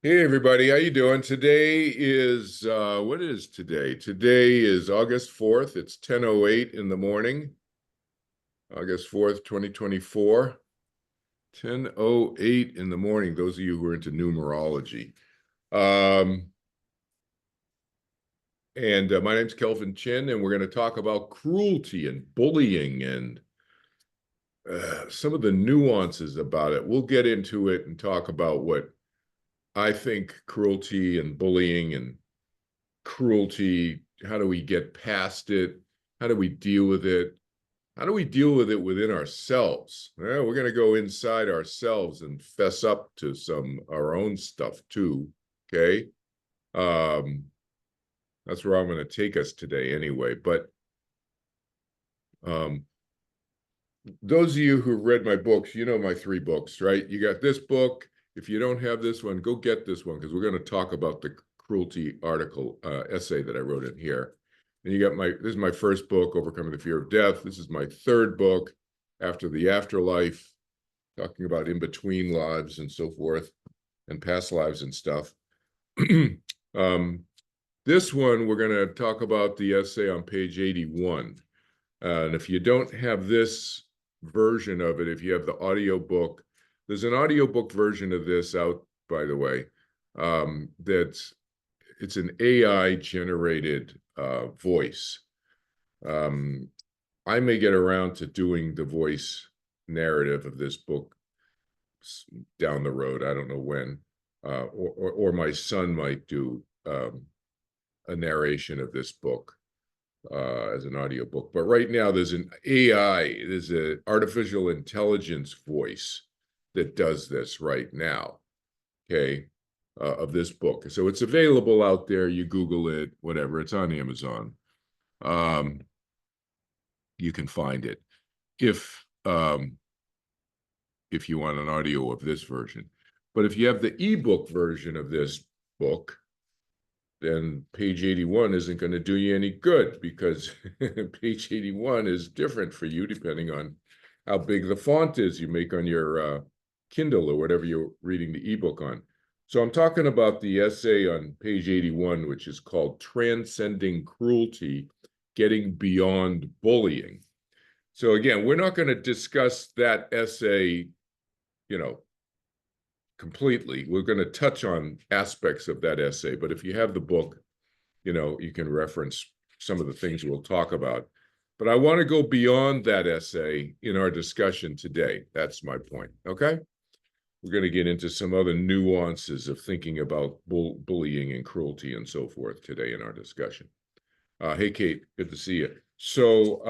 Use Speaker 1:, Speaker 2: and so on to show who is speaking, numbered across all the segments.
Speaker 1: Hey everybody, how you doing? Today is what is today? Today is August 4th. It's 10:08 in the morning. August 4th, 2024. 10:08 in the morning, those of you who are into numerology. Um, and my name's Kelvin Chin, and we're going to talk about cruelty and bullying and some of the nuances about it. We'll get into it and talk about what I think cruelty and bullying and cruelty, how do we get past it? How do we deal with it? How do we deal with it within ourselves? Well, we're going to go inside ourselves and fess up to some our own stuff too. Okay. Um, that's where I'm going to take us today anyway. But um, those of you who've read my books, you know my three books, right? You got this book. If you don't have this one, go get this one because we're going to talk about the cruelty article essay that I wrote in here. And you got this is my first book, Overcoming the Fear of Death. This is my third book, After the Afterlife, talking about in-between lives and so forth, and past lives and stuff. This one, we're going to talk about the essay on page 81. And if you don't have this version of it, if you have the audio book, there's an audiobook version of this out, by the way, it's an AI generated voice. I may get around to doing the voice narrative of this book down the road. I don't know when, or my son might do a narration of this book as an audiobook. But right now there's an AI, there's an artificial intelligence voice that does this right now, okay, of this book. So it's available out there. You Google it, whatever. It's on Amazon. You can find it if you want an audio of this version. But if you have the ebook version of this book, then page 81 isn't going to do you any good because page 81 is different for you depending on how big the font is you make on your Kindle or whatever you're reading the ebook on. So I'm talking about the essay on page 81, which is called Transcending Cruelty, Getting Beyond Bullying. So again, we're not going to discuss that essay, completely. We're going to touch on aspects of that essay, but if you have the book, you can reference some of the things we'll talk about. But I want to go beyond that essay in our discussion today. That's my point, okay? We're going to get into some other nuances of thinking about bullying and cruelty and so forth today in our discussion. Hey, Kate, good to see you. So,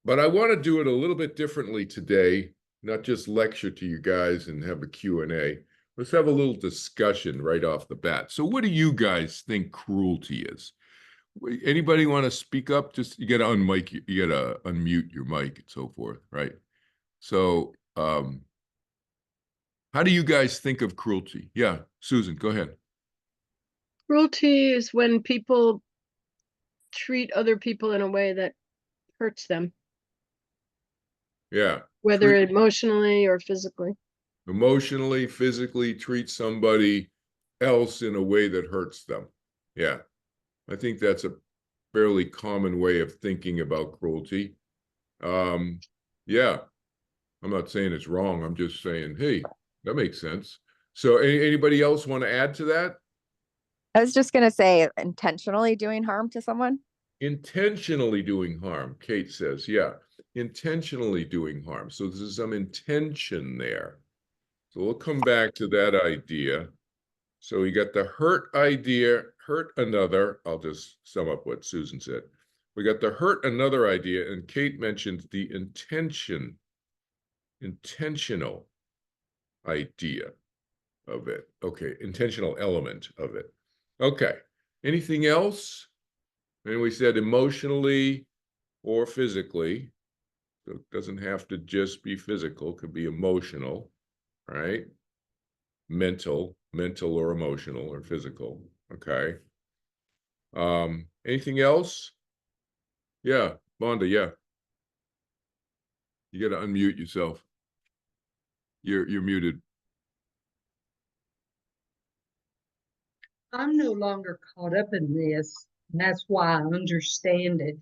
Speaker 1: but I want to do it a little bit differently today, not just lecture to you guys and have a Q&A. Let's have a little discussion right off the bat. So what do you guys think cruelty is? Anybody want to speak up? Just you got to you got to unmute your mic and so forth, right? So how do you guys think of cruelty? Yeah, Susan, go ahead.
Speaker 2: Cruelty is when people treat other people in a way that hurts them,
Speaker 1: Yeah.
Speaker 2: whether emotionally or physically.
Speaker 1: Emotionally, physically treat somebody else in a way that hurts them. Yeah. I think that's a fairly common way of thinking about cruelty. Yeah, I'm not saying it's wrong. I'm just saying, hey, that makes sense. So anybody else want to add to that?
Speaker 3: I was just going to say intentionally doing harm to someone.
Speaker 1: Intentionally doing harm, Kate says. Yeah, intentionally doing harm. So there's some intention there. So we'll come back to that idea. So we got the hurt idea, hurt another. I'll just sum up what Susan said. We got the hurt another idea, and Kate mentioned the intentional idea of it. Okay, intentional element of it. Okay, anything else? And we said emotionally or physically. So it doesn't have to just be physical, it could be emotional, right? Mental or emotional or physical. Okay. Anything else? Yeah, Vonda, yeah. You got to unmute yourself. You're muted.
Speaker 4: I'm no longer caught up in this, and that's why I understand it.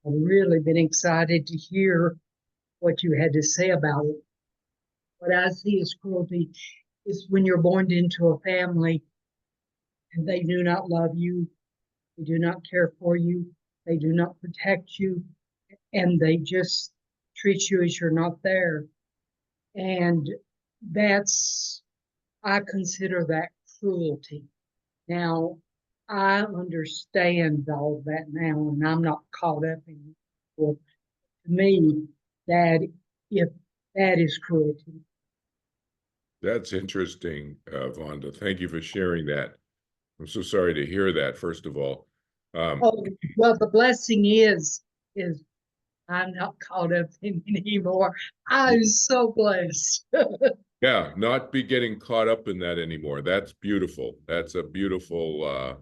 Speaker 4: I've really been excited to hear what you had to say about it. What I see as cruelty is when you're born into a family and they do not love you, they do not care for you, they do not protect you, and they just treat you as you're not there. And I consider that cruelty. Now, I understand all that now, and I'm not caught up in it. Well, to me, if that is cruelty.
Speaker 1: That's interesting, Vonda. Thank you for sharing that. I'm so sorry to hear that, first of all.
Speaker 4: Oh, well, the blessing is I'm not caught up in it anymore. I'm so blessed.
Speaker 1: Yeah, not be getting caught up in that anymore. That's beautiful. That's a beautiful,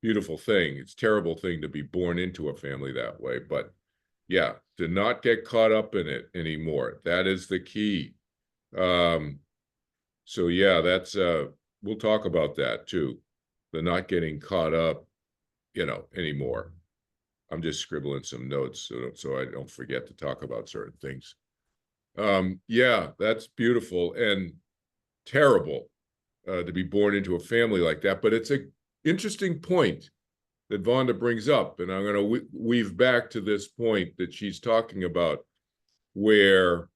Speaker 1: beautiful thing. It's a terrible thing to be born into a family that way, but yeah, to not get caught up in it anymore. That is the key. So yeah, that's we'll talk about that too. The not getting caught up, anymore. I'm just scribbling some notes so I don't forget to talk about certain things. Yeah, that's beautiful and terrible to be born into a family like that. But it's an interesting point that Vonda brings up, and I'm going to weave back to this point that she's talking about, where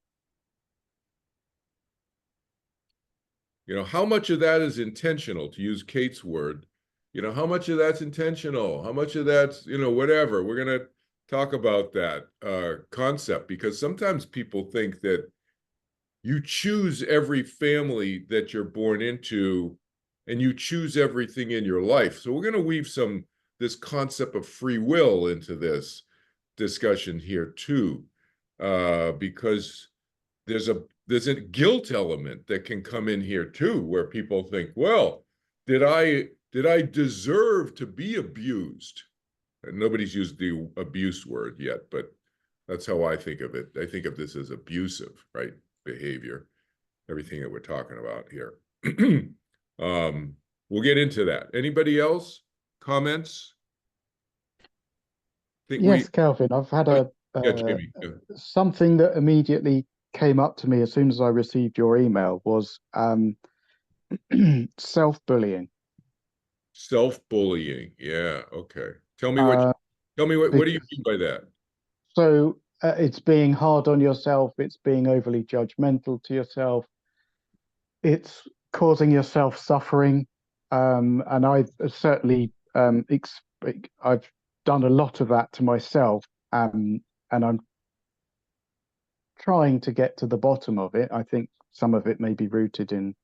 Speaker 1: how much of that is intentional, to use Kate's word. How much of that's intentional, how much of that's whatever. We're going to talk about that concept, because sometimes people think that you choose every family that you're born into and you choose everything in your life. So we're going to weave this concept of free will into this discussion here too, because there's a guilt element that can come in here too, where people think, well, did I deserve to be abused? And nobody's used the abuse word yet, but that's how I think of it. I think of this as abusive, right? Behavior, everything that we're talking about here. We'll get into that. Anybody else? Comments?
Speaker 5: Yes, Calvin, I've had
Speaker 1: Jamie.
Speaker 5: something that immediately came up to me as soon as I received your email was self-bullying.
Speaker 1: Self-bullying. Yeah. Okay. Tell me what do you mean by that?
Speaker 5: So it's being hard on yourself. It's being overly judgmental to yourself. It's causing yourself suffering. And I've certainly I've done a lot of that to myself. And I'm trying to get to the bottom of it. I think some of it may be rooted in,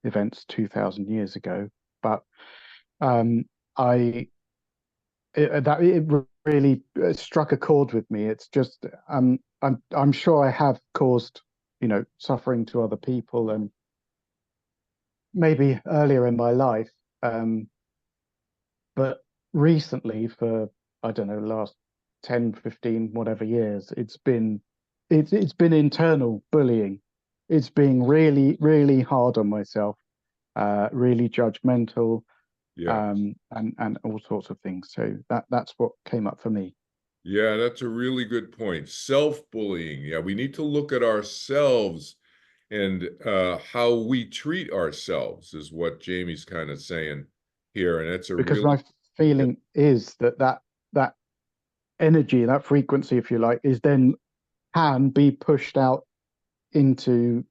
Speaker 5: events 2,000 years ago, but it really struck a chord with me. It's just I'm sure I have caused suffering to other people, and maybe earlier in my life, but recently, for I don't know, last 10, 15, whatever years, it's been internal bullying. It's being really, really hard on myself, really judgmental, and all sorts of things. So that's what came up for me.
Speaker 1: Yeah, that's a really good point. Self-bullying. Yeah, we need to look at ourselves and how we treat ourselves is what Jamie's kind of saying here. And it's
Speaker 5: because my feeling is that energy, that frequency, if you like, is then can be pushed out into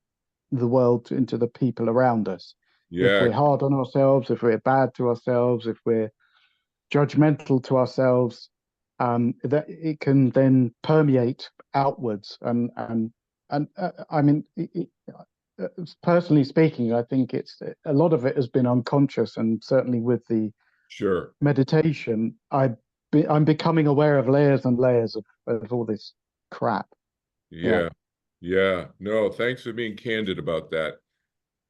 Speaker 5: the world, into the people around us.
Speaker 1: Yeah.
Speaker 5: If we're hard on ourselves, if we're bad to ourselves, if we're judgmental to ourselves, that it can then permeate outwards. And I mean, personally speaking, I think it's a lot of it has been unconscious, and certainly with the meditation, I'm becoming aware of layers and layers of all this crap.
Speaker 1: Yeah. No, thanks for being candid about that.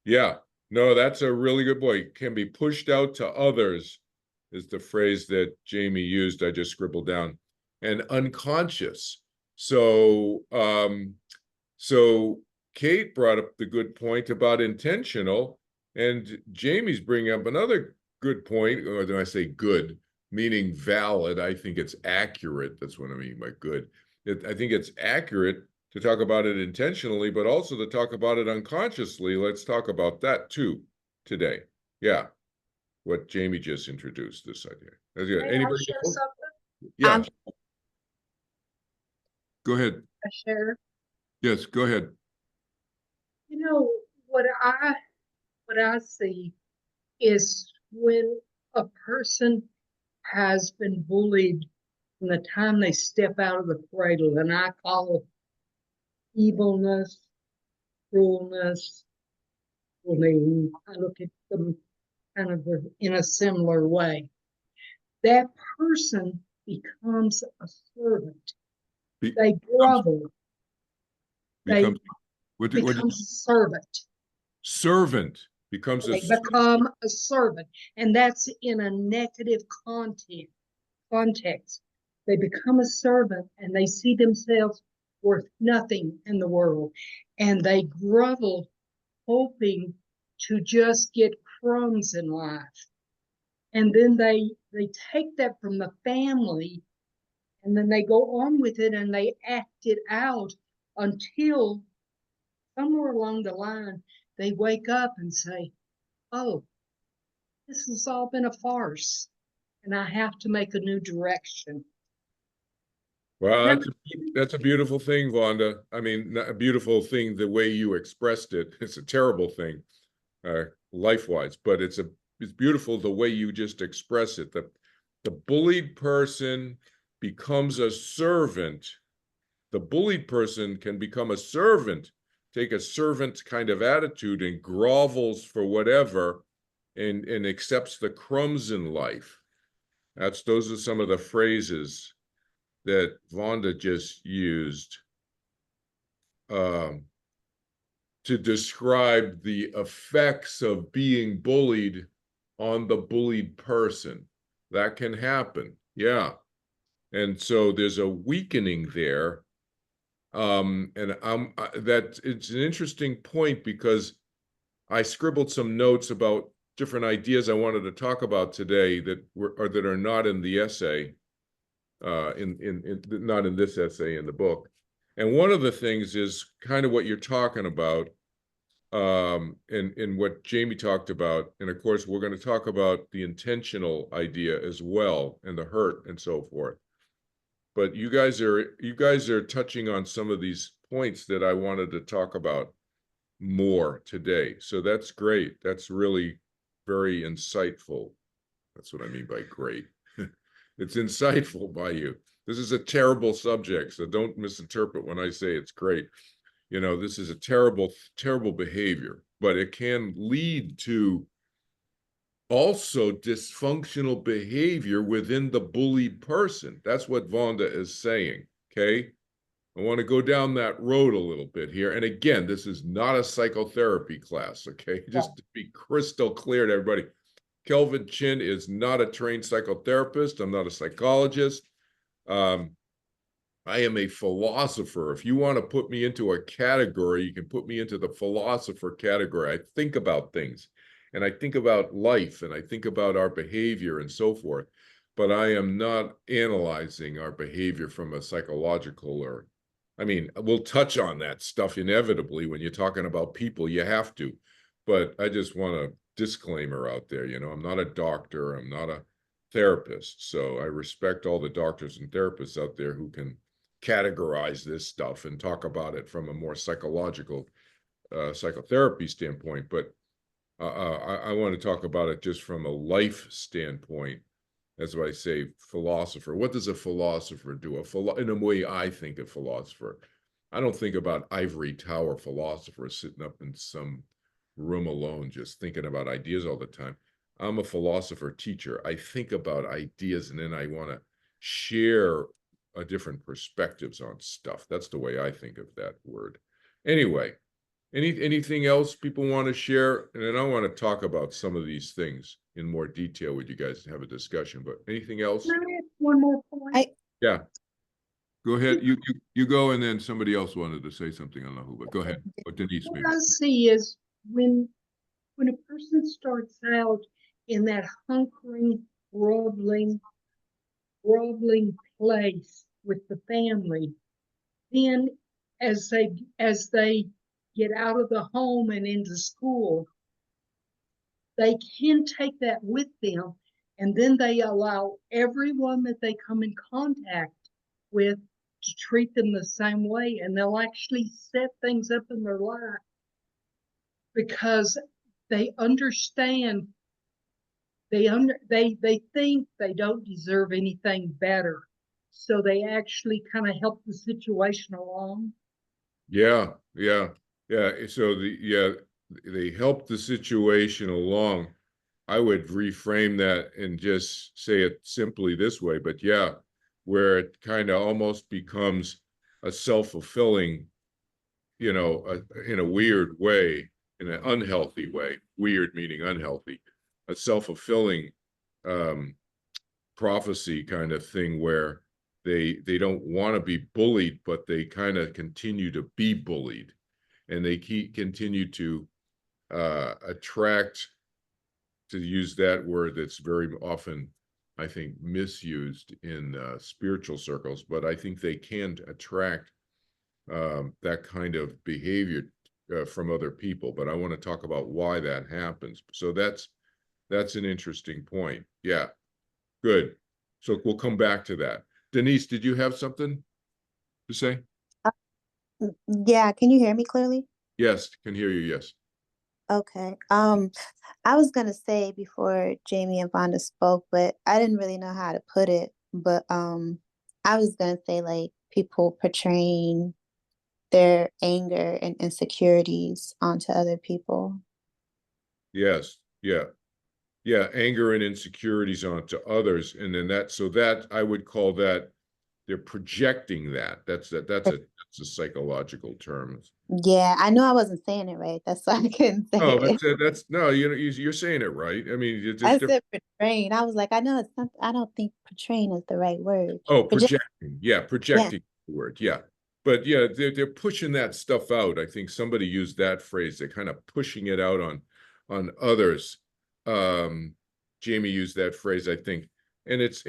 Speaker 1: Yeah. No, that's a really good point. Can be pushed out to others is the phrase that Jamie used. I just scribbled down. And unconscious. So Kate brought up the good point about intentional, and Jamie's bringing up another good point, or do I say good, meaning valid? I think it's accurate. That's what I mean by good. I think it's accurate to talk about it intentionally, but also to talk about it unconsciously. Let's talk about that too today. Yeah, what Jamie just introduced, this idea.
Speaker 4: May I
Speaker 1: Anybody
Speaker 4: share
Speaker 1: else?
Speaker 4: something?
Speaker 1: Yeah. Go ahead.
Speaker 4: I share.
Speaker 1: Yes, go ahead.
Speaker 4: You know, what I see is when a person has been bullied from the time they step out of the cradle, and I call it evilness, cruelness, bullying. I look at them kind of in a similar way. That person becomes a servant. They grovel.
Speaker 1: Becomes,
Speaker 4: They
Speaker 1: what
Speaker 4: becomes a servant.
Speaker 1: servant becomes
Speaker 4: They
Speaker 1: a servant.
Speaker 4: become a servant, and that's in a negative context. They become a servant, and they see themselves worth nothing in the world, and they grovel, hoping to just get crumbs in life. And then they take that from the family, and then they go on with it, and they act it out until somewhere along the line they wake up and say, oh, this has all been a farce, and I have to make a new direction.
Speaker 1: Well, that's a beautiful thing, Vonda. I mean, not a beautiful thing the way you expressed it. It's a terrible thing, life-wise, but it's beautiful the way you just express it. The bullied person becomes a servant. The bullied person can become a servant, take a servant kind of attitude and grovels for whatever, and accepts the crumbs in life. Those are some of the phrases that Vonda just used to describe the effects of being bullied on the bullied person. That can happen, yeah. And so there's a weakening there. And that it's an interesting point, because I scribbled some notes about different ideas I wanted to talk about today that are not in the essay. Not in this essay in the book. And one of the things is kind of what you're talking about, and what Jamie talked about. And of course, we're going to talk about the intentional idea as well, and the hurt and so forth. But you guys are touching on some of these points that I wanted to talk about more today. So that's great. That's really very insightful. That's what I mean by great. It's insightful by you. This is a terrible subject, so don't misinterpret when I say it's great. You know, this is a terrible, terrible behavior, but it can lead to also dysfunctional behavior within the bullied person. That's what Vonda is saying, okay? I want to go down that road a little bit here. And again, this is not a psychotherapy class, okay? Just to be crystal clear to everybody. Kelvin Chin is not a trained psychotherapist. I'm not a psychologist. I am a philosopher. If you want to put me into a category, you can put me into the philosopher category. I think about things, and I think about life, and I think about our behavior and so forth. But I am not analyzing our behavior from a psychological I mean, we'll touch on that stuff inevitably when you're talking about people. You have to. But I just want a disclaimer out there. You know, I'm not a doctor. I'm not a therapist. So I respect all the doctors and therapists out there who can categorize this stuff and talk about it from a more psychological psychotherapy standpoint. But I want to talk about it just from a life standpoint. That's why I say philosopher. What does a philosopher do? In a way I think of philosopher. I don't think about ivory tower philosophers sitting up in some room alone just thinking about ideas all the time. I'm a philosopher teacher. I think about ideas, and then I want to share different perspectives on stuff. That's the way I think of that word. Anyway, anything else people want to share? And then I want to talk about some of these things in more detail with you guys to have a discussion. But anything else?
Speaker 4: Can I add one more point?
Speaker 1: Yeah. Go ahead. You go, and then somebody else wanted to say something. I don't know who, but go ahead. What Denise
Speaker 4: What
Speaker 1: maybe.
Speaker 4: I see is when a person starts out in that hunkering, groveling place with the family, then as they get out of the home and into school, they can take that with them, and then they allow everyone that they come in contact with to treat them the same way, and they'll actually set things up in their life because they understand, they think they don't deserve anything better, so they actually kind of help the situation along.
Speaker 1: Yeah. So they help the situation along. I would reframe that and just say it simply this way, but yeah, where it kind of almost becomes a self-fulfilling, in a weird way, in an unhealthy way, weird meaning unhealthy, a self-fulfilling prophecy kind of thing where they don't want to be bullied, but they kind of continue to be bullied, and they continue to attract, to use that word that's very often, I think, misused in spiritual circles, but I think they can attract that kind of behavior from other people. But I want to talk about why that happens. So that's an interesting point. Yeah, good. So we'll come back to that. Denise, did you have something to say?
Speaker 6: Yeah, can you hear me clearly?
Speaker 1: Yes, can hear you. Yes.
Speaker 6: Okay. I was gonna say before Jamie and Vonda spoke, but I didn't really know how to put it. But I was gonna say like people portraying their anger and insecurities onto other people.
Speaker 1: Yes. Yeah. Yeah. Anger and insecurities onto others, and then that I would call that they're projecting that. That's a psychological term.
Speaker 6: Yeah, I know I wasn't saying it right. That's why I couldn't say
Speaker 1: No,
Speaker 6: it.
Speaker 1: that's no, you're saying it right. I mean, it's
Speaker 6: I
Speaker 1: just
Speaker 6: said portraying. I was like, I know it's not, I don't think portraying is the right word. But just,
Speaker 1: projecting. Yeah, projecting the word. Yeah. But yeah, they're pushing that stuff out. I think somebody used that phrase. They're kind of pushing it out on others. Jamie used that phrase, I think. And it's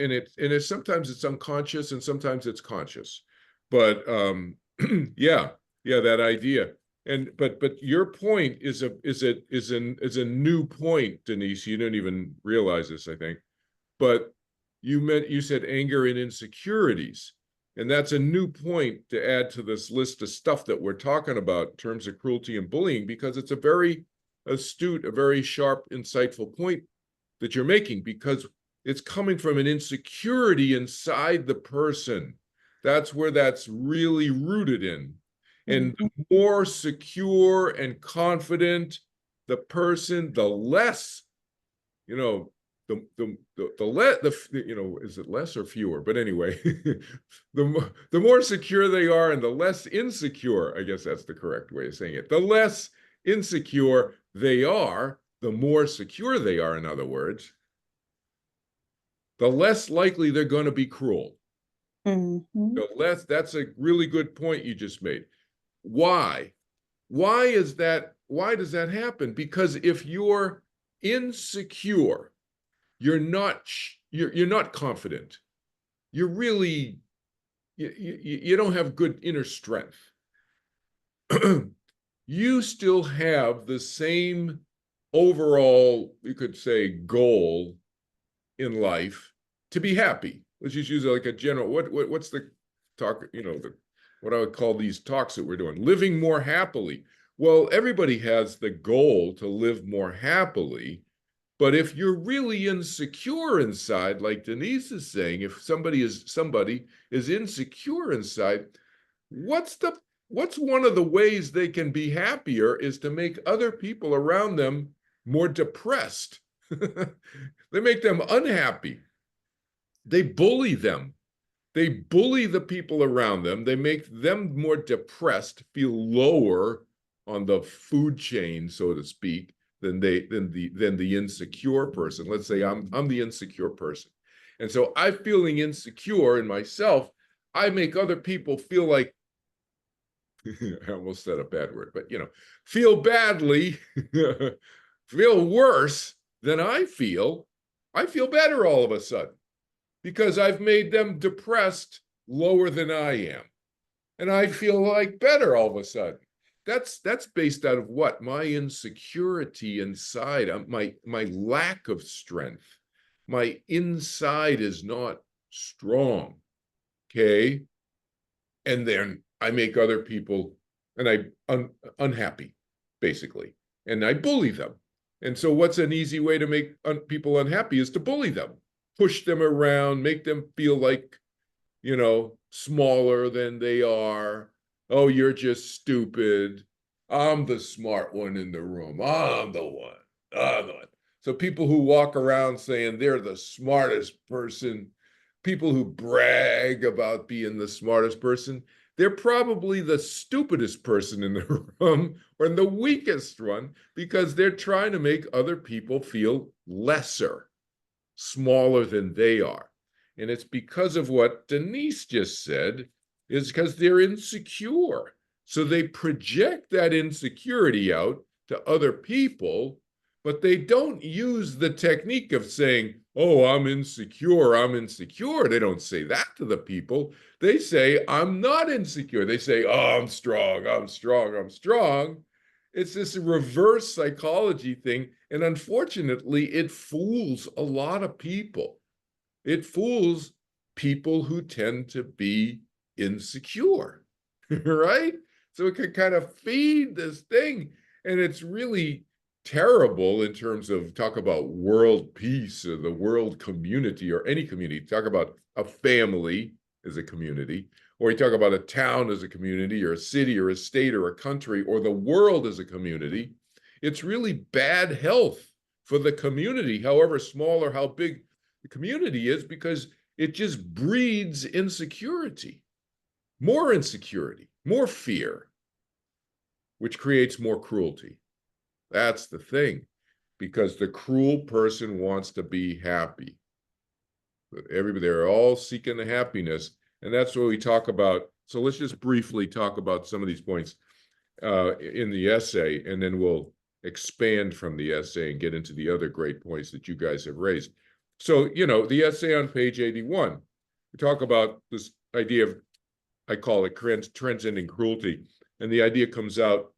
Speaker 1: sometimes it's unconscious and sometimes it's conscious. But yeah, that idea. And but your point is a new point, Denise. You didn't even realize this, I think. But you said anger and insecurities, and that's a new point to add to this list of stuff that we're talking about in terms of cruelty and bullying, because it's a very astute, a very sharp, insightful point that you're making, because it's coming from an insecurity inside the person. That's where that's really rooted in. And the more secure and confident the person, the less, is it less or fewer? But anyway, the more secure they are and the less insecure, I guess that's the correct way of saying it. The less insecure they are, the more secure they are, in other words, the less likely they're going to be cruel. That's a really good point you just made. Why? Why does that happen? Because if you're insecure, you're not confident. You're really, you don't have good inner strength. You still have the same overall, you could say, goal in life to be happy. Let's just use like a general, what's the talk, what I would call these talks that we're doing, living more happily. Well, everybody has the goal to live more happily. But if you're really insecure inside, like Denise is saying, if somebody is insecure inside, what's one of the ways they can be happier is to make other people around them more depressed. They make them unhappy. They bully them. They bully the people around them. They make them more depressed, feel lower on the food chain, so to speak, than the insecure person. Let's say I'm the insecure person. And so I'm feeling insecure in myself. I make other people feel like, I almost said a bad word, but feel badly, feel worse than I feel better all of a sudden because I've made them depressed lower than I am. And I feel like better all of a sudden. That's based out of what? My insecurity inside, my lack of strength. My inside is not strong. Okay. And then I make other people unhappy, basically. And I bully them. And so what's an easy way to make people unhappy is to bully them, push them around, make them feel like, smaller than they are. Oh, you're just stupid. I'm the smart one in the room. I'm the one. I'm the one. So people who walk around saying they're the smartest person, people who brag about being the smartest person, they're probably the stupidest person in the room or the weakest one because they're trying to make other people feel lesser, smaller than they are. And it's because of what Denise just said, is because they're insecure. So they project that insecurity out to other people, but they don't use the technique of saying, oh, I'm insecure, I'm insecure. They don't say that to the people. They say, I'm not insecure. They say, oh, I'm strong, I'm strong, I'm strong. It's this reverse psychology thing. And unfortunately, it fools a lot of people. It fools people who tend to be insecure, right? So it can kind of feed this thing. And it's really terrible in terms of talk about world peace or the world community or any community. Talk about a family as a community, or you talk about a town as a community or a city or a state or a country or the world as a community. It's really bad health for the community, however small or how big the community is, because it just breeds insecurity, more fear, which creates more cruelty. That's the thing, because the cruel person wants to be happy. They're all seeking the happiness, and that's what we talk about. So let's just briefly talk about some of these points in the essay, and then we'll expand from the essay and get into the other great points that you guys have raised. So, the essay on page 81, we talk about this idea of, I call it transcending cruelty. And the idea comes out,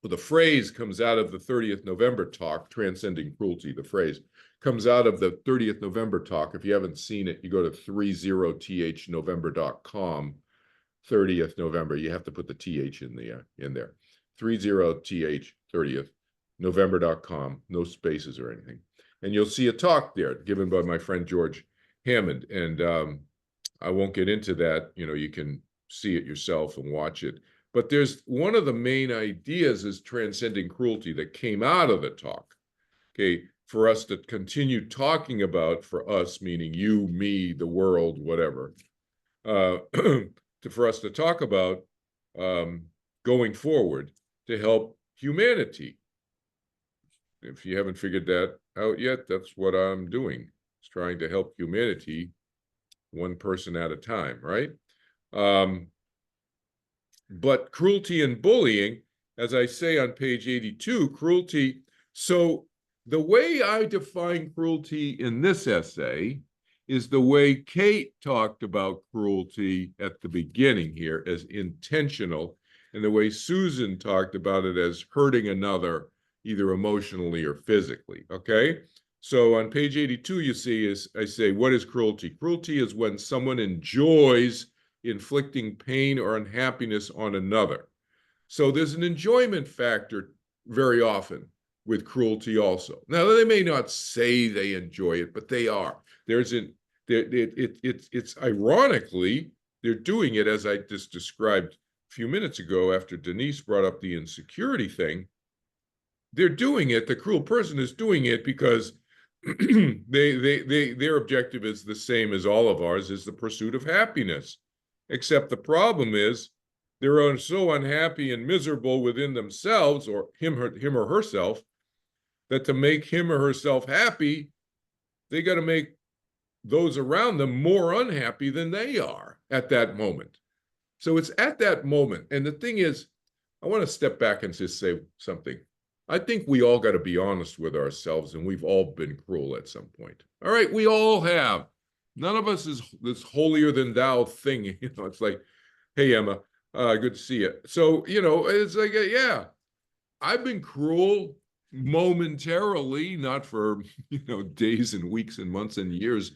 Speaker 1: the phrase comes out of the 30th November talk, Transcending Cruelty, the phrase comes out of the 30th November talk. If you haven't seen it, you go to 30thnovember.com, 30th November. You have to put the TH in there. 30th, 30th, November.com, no spaces or anything. And you'll see a talk there given by my friend George Hammond. And I won't get into that. You can see it yourself and watch it. But there's one of the main ideas is transcending cruelty that came out of the talk. Okay, for us to continue talking about, for us, meaning you, me, the world, whatever, for us to talk about going forward to help humanity. If you haven't figured that out yet, that's what I'm doing. It's trying to help humanity one person at a time, right? But cruelty and bullying, as I say on page 82, cruelty. So the way I define cruelty in this essay is the way Kate talked about cruelty at the beginning here as intentional, and the way Susan talked about it as hurting another, either emotionally or physically, okay? So on page 82, you see, I say, what is cruelty? Cruelty is when someone enjoys inflicting pain or unhappiness on another. So there's an enjoyment factor very often with cruelty also. Now, they may not say they enjoy it, but they are. It's ironically, they're doing it, as I just described a few minutes ago after Denise brought up the insecurity thing. They're doing it, the cruel person is doing it because their objective is the same as all of ours, is the pursuit of happiness. Except the problem is they're so unhappy and miserable within themselves, or him or herself, that to make him or herself happy, they got to make those around them more unhappy than they are. at that moment. So it's at that moment. And the thing is, I want to step back and just say something. I think we all got to be honest with ourselves, and we've all been cruel at some point. All right, we all have. None of us is this holier than thou thing. You know, it's like, hey, Emma, good to see you. So, you know, it's like, yeah, I've been cruel momentarily, not for, you know, days and weeks and months and years,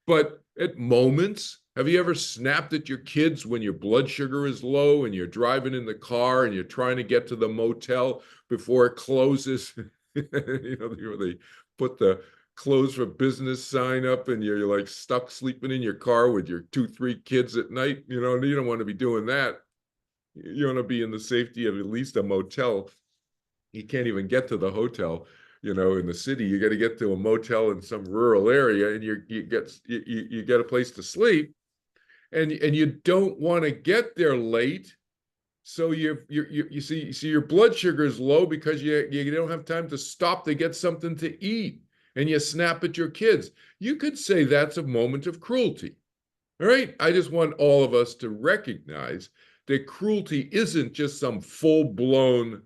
Speaker 1: but at moments. Have you ever snapped at your kids when your blood sugar is low and you're driving in the car and you're trying to get to the motel before it closes? You know, they put the close for business sign up and you're like stuck sleeping in your car with your 2-3 kids at night. You know, you don't want to be doing that. You want to be in the safety of at least a motel. You can't even get to the hotel, you know, in the city. You got to get to a motel in some rural area, and you get a place to sleep, and you don't want to get there late. So you see your blood sugar is low because you don't have time to stop to get something to eat, and you snap at your kids. You could say that's a moment of cruelty. All right. I just want all of us to recognize that cruelty isn't just some full-blown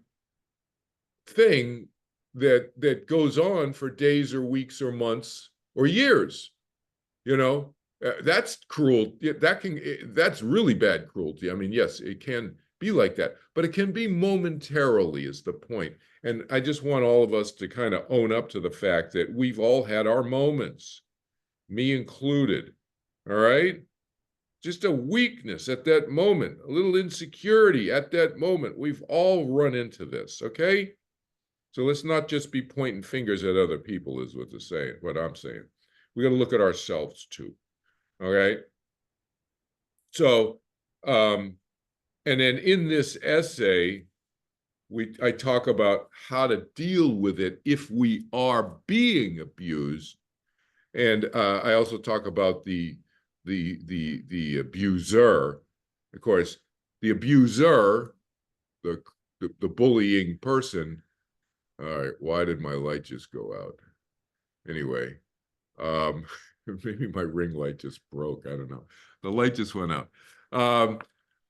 Speaker 1: thing that goes on for days or weeks or months or years. You know, that's cruel. That's really bad cruelty. I mean, yes, it can be like that, but it can be momentarily is the point. And I just want all of us to kind of own up to the fact that we've all had our moments, me included. All right. Just a weakness at that moment, a little insecurity at that moment. We've all run into this. Okay. So let's not just be pointing fingers at other people is what I'm saying. We got to look at ourselves too. All right. So, and then in this essay, I talk about how to deal with it if we are being abused. And I also talk about the abuser. Of course, the abuser, the bullying person. All right, why did my light just go out? Anyway, maybe my ring light just broke. I don't know. The light just went out.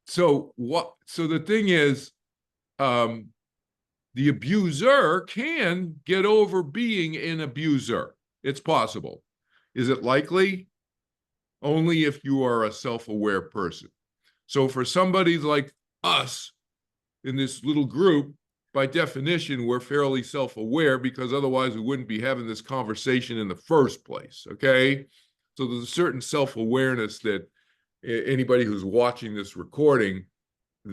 Speaker 1: So the thing is, the abuser can get over being an abuser. It's possible. Is it likely? Only if you are a self-aware person. So for somebody like us in this little group, by definition, we're fairly self-aware because otherwise we wouldn't be having this conversation in the first place, okay? So there's a certain self-awareness that anybody who's watching this recording,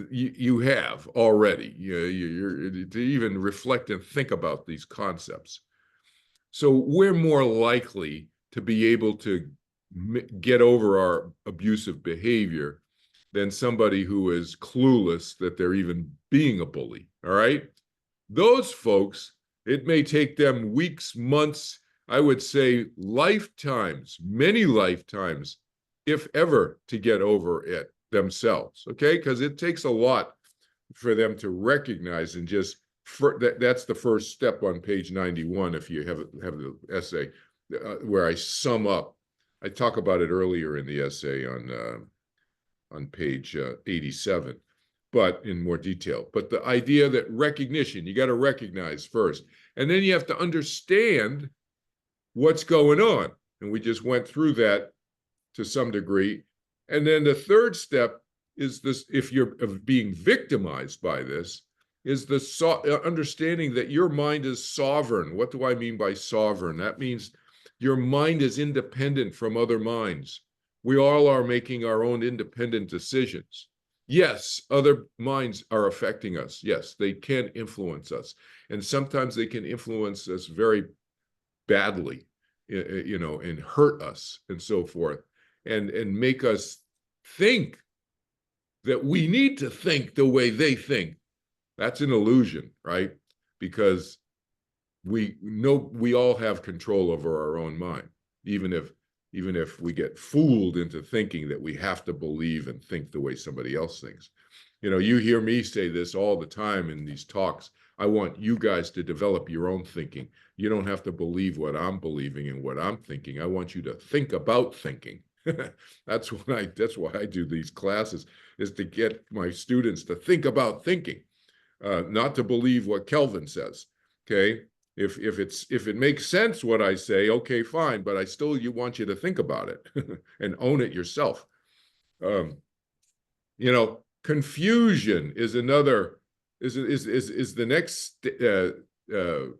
Speaker 1: you have already. You're to even reflect and think about these concepts. So we're more likely to be able to get over our abusive behavior than somebody who is clueless that they're even being a bully, all right? Those folks, it may take them weeks, months, I would say lifetimes, many lifetimes, if ever, to get over it themselves, okay? Because it takes a lot for them to recognize and just, that's the first step on page 91 if you have the essay where I sum up. I talk about it earlier in the essay on page 87, but in more detail. But the idea that recognition, you got to recognize first, and then you have to understand what's going on. And we just went through that to some degree. And then the third step is this, if you're being victimized by this, is the understanding that your mind is sovereign. What do I mean by sovereign? That means your mind is independent from other minds. We all are making our own independent decisions. Yes, other minds are affecting us. Yes, they can influence us. And sometimes they can influence us very badly, you know, and hurt us and so forth, and make us think that we need to think the way they think. That's an illusion, right? Because we know we all have control over our own mind, even if we get fooled into thinking that we have to believe and think the way somebody else thinks. You know, you hear me say this all the time in these talks. I want you guys to develop your own thinking. You don't have to believe what I'm believing and what I'm thinking. I want you to think about thinking. That's why I do these classes, is to get my students to think about thinking, not to believe what Kelvin says. Okay. If it makes sense what I say, okay, fine, but I still want you to think about it and own it yourself. Confusion is another is the next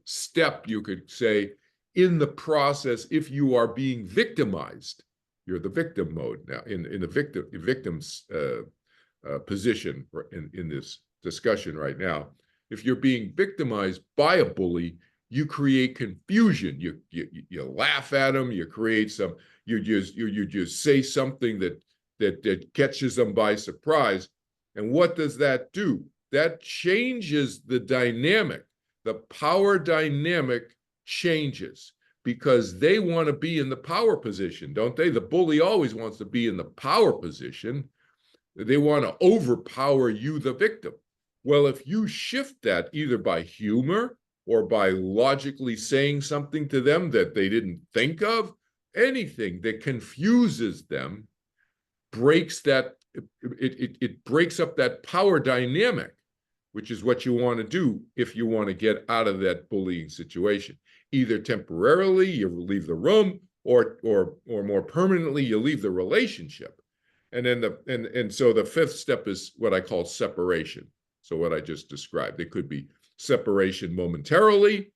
Speaker 1: step, you could say, in the process. If you are being victimized, you're the victim mode now, in the victim's position in this discussion right now. If you're being victimized by a bully, you create confusion. You laugh at them. You create some. You just say something that catches them by surprise. And what does that do? That changes the dynamic. The power dynamic changes because they want to be in the power position, don't they? The bully always wants to be in the power position. They want to overpower you, the victim. Well, if you shift that either by humor or by logically saying something to them that they didn't think of, anything that confuses them breaks that, it breaks up that power dynamic, which is what you want to do if you want to get out of that bullying situation. Either temporarily you leave the room, or more permanently you leave the relationship. And then so the fifth step is what I call separation. So what I just described, it could be separation momentarily,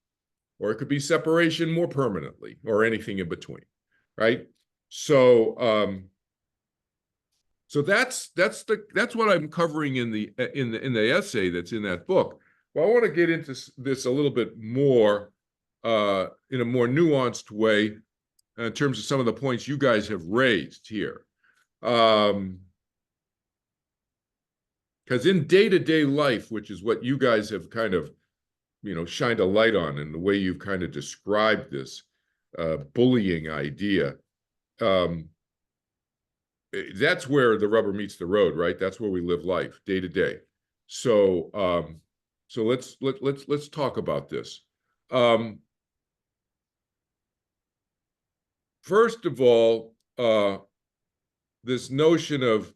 Speaker 1: or it could be separation more permanently, or anything in between, right? So so that's what I'm covering in the essay that's in that book. Well, I want to get into this a little bit more in a more nuanced way in terms of some of the points you guys have raised here. Because in day-to-day life, which is what you guys have kind of, shined a light on, and the way you've kind of described this bullying idea, that's where the rubber meets the road, right? That's where we live life day to day. So, so let's talk about this. First of all, this notion of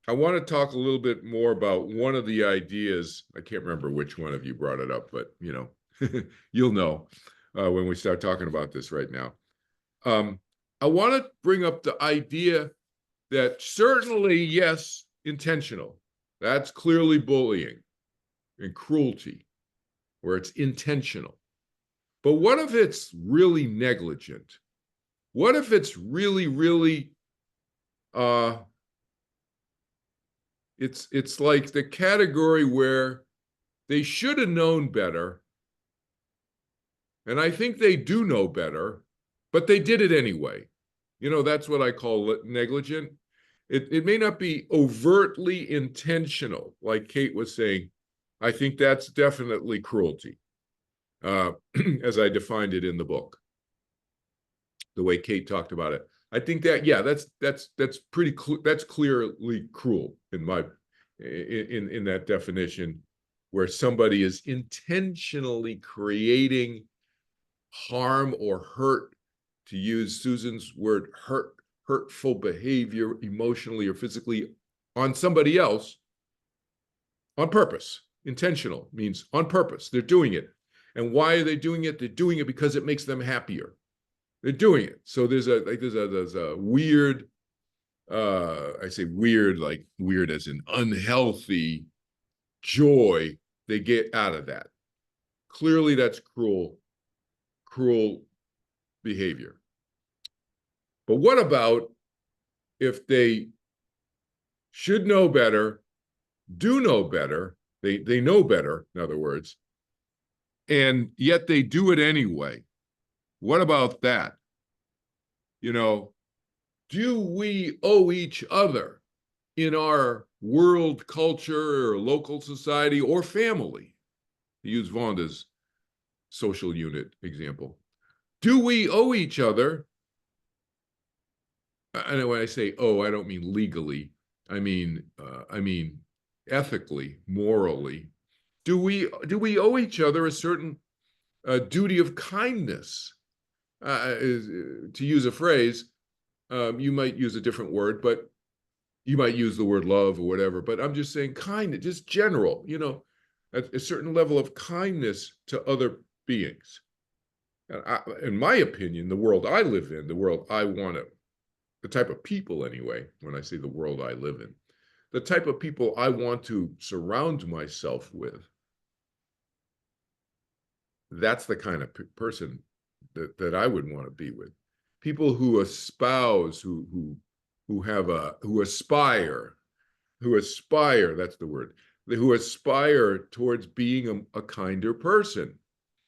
Speaker 1: I want to talk a little bit more about one of the ideas. I can't remember which one of you brought it up, but you'll know when we start talking about this right now. I want to bring up the idea that certainly, yes, intentional. That's clearly bullying and cruelty, where it's intentional. But what if it's really negligent? What if it's really, really it's like the category where they should have known better, and I think they do know better, but they did it anyway. That's what I call negligent. It may not be overtly intentional, like Kate was saying. I think that's definitely cruelty, as I defined it in the book, the way Kate talked about it. I think that, yeah, that's pretty that's clearly cruel in that definition, where somebody is intentionally creating harm or hurt, to use Susan's word, hurtful behavior, emotionally or physically, on somebody else on purpose. Intentional means on purpose. They're doing it. And why are they doing it? They're doing it because it makes them happier. They're doing it. So there's a weird, I say weird, like weird as in unhealthy joy they get out of that. Clearly that's cruel behavior. But what about if they should know better, do know better, they know better, in other words, and yet they do it anyway? What about that? Do we owe each other in our world culture or local society or family, to use Vonda's social unit example, do we owe each other? And when I say owe, I don't mean legally. I mean ethically, morally. Do we owe each other a certain duty of kindness, to use a phrase, you might use a different word, but you might use the word love or whatever. But I'm just saying kindness, just general, you know, a certain level of kindness to other beings. In my opinion, the world I live in, the world I want to, the type of people anyway, when I say the world I live in, the type of people I want to surround myself with, that's the kind of person that I would want to be with. People who espouse, who aspire, that's the word, who aspire towards being a kinder person.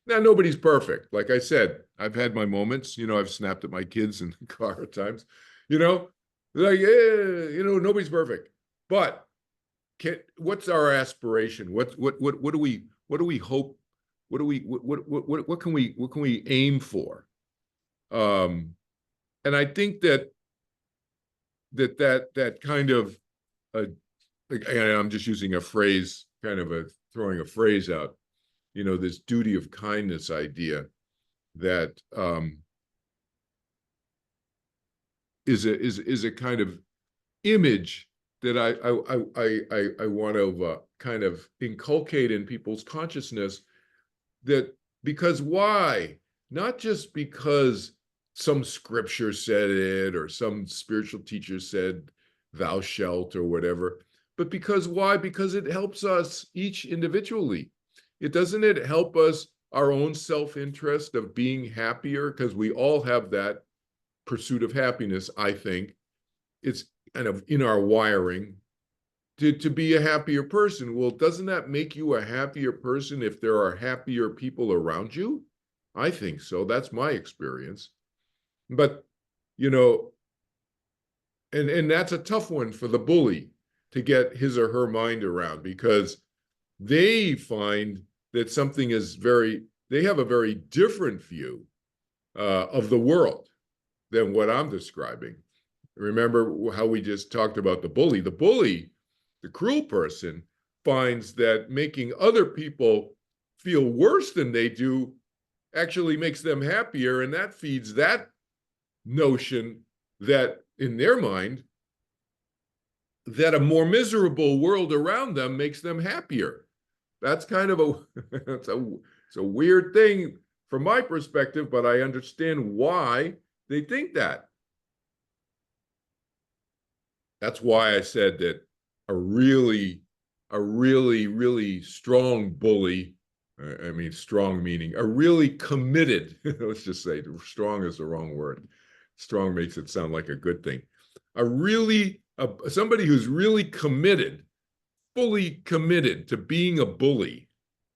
Speaker 1: Now, nobody's perfect. Like I said, I've had my moments, you know, I've snapped at my kids in the car at times, you know, like, you know, nobody's perfect. But what's our aspiration? What do we hope? What can we aim for? And I think that kind of, I'm just using a phrase, kind of throwing a phrase out, you know, this duty of kindness idea that is a kind of image that I want to kind of inculcate in people's consciousness, that because why? Not just because some scripture said it or some spiritual teacher said thou shalt or whatever, but because why? Because it helps us each individually. Doesn't it help us, our own self-interest of being happier? Because we all have that pursuit of happiness, I think. It's kind of in our wiring to be a happier person. Well, doesn't that make you a happier person if there are happier people around you? I think so. That's my experience. But, you know, and that's a tough one for the bully to get his or her mind around, because they find that something is they have a very different view of the world than what I'm describing. Remember how we just talked about the bully? The bully, the cruel person, finds that making other people feel worse than they do actually makes them happier, and that feeds that notion that, in their mind, that a more miserable world around them makes them happier. That's kind of it's a weird thing from my perspective, but I understand why they think that. That's why I said that a really strong bully, I mean, strong meaning a really committed, let's just say, strong is the wrong word. Strong makes it sound like a good thing. Somebody who's really committed, fully committed to being a bully,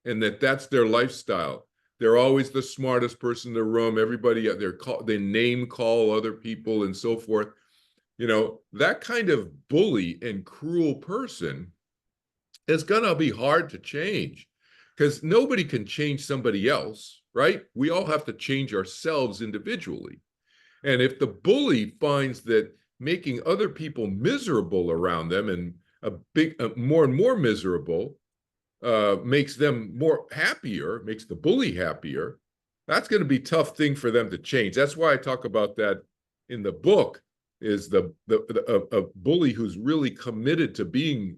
Speaker 1: and that's their lifestyle. They're always the smartest person in the room. Everybody, they name call other people and so forth. You know, that kind of bully and cruel person is gonna be hard to change, because nobody can change somebody else, right? We all have to change ourselves individually. And if the bully finds that making other people miserable around them, and more and more miserable, makes them more happier, makes the bully happier, that's going to be a tough thing for them to change. That's why I talk about that in the book, is a bully who's really committed to being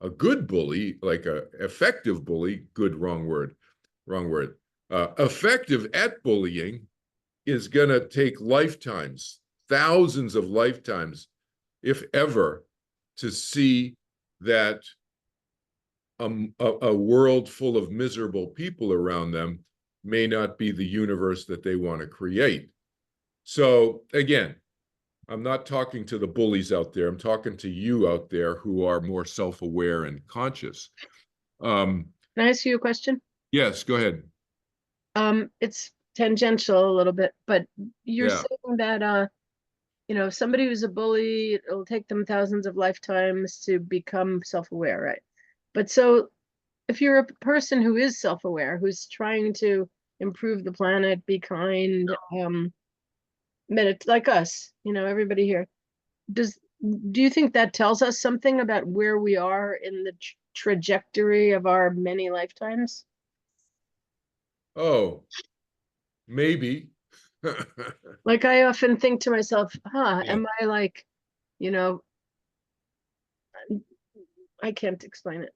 Speaker 1: a good bully, like a effective bully, wrong word, effective at bullying, is going to take lifetimes, thousands of lifetimes, if ever, to see that a world full of miserable people around them may not be the universe that they want to create. So again, I'm not talking to the bullies out there. I'm talking to you out there who are more self-aware and conscious.
Speaker 2: Can I ask you a question?
Speaker 1: Yes, go ahead.
Speaker 2: It's tangential a little bit, but you're
Speaker 1: Yeah.
Speaker 2: saying that you know, somebody who's a bully, it'll take them thousands of lifetimes to become self-aware, right? But so if you're a person who is self-aware, who's trying to improve the planet, be kind, like us, you know, everybody here, do you think that tells us something about where we are in the trajectory of our many lifetimes?
Speaker 1: Oh, maybe.
Speaker 2: Like I often think to myself,
Speaker 1: Yeah.
Speaker 2: am I like, you know, I can't explain it.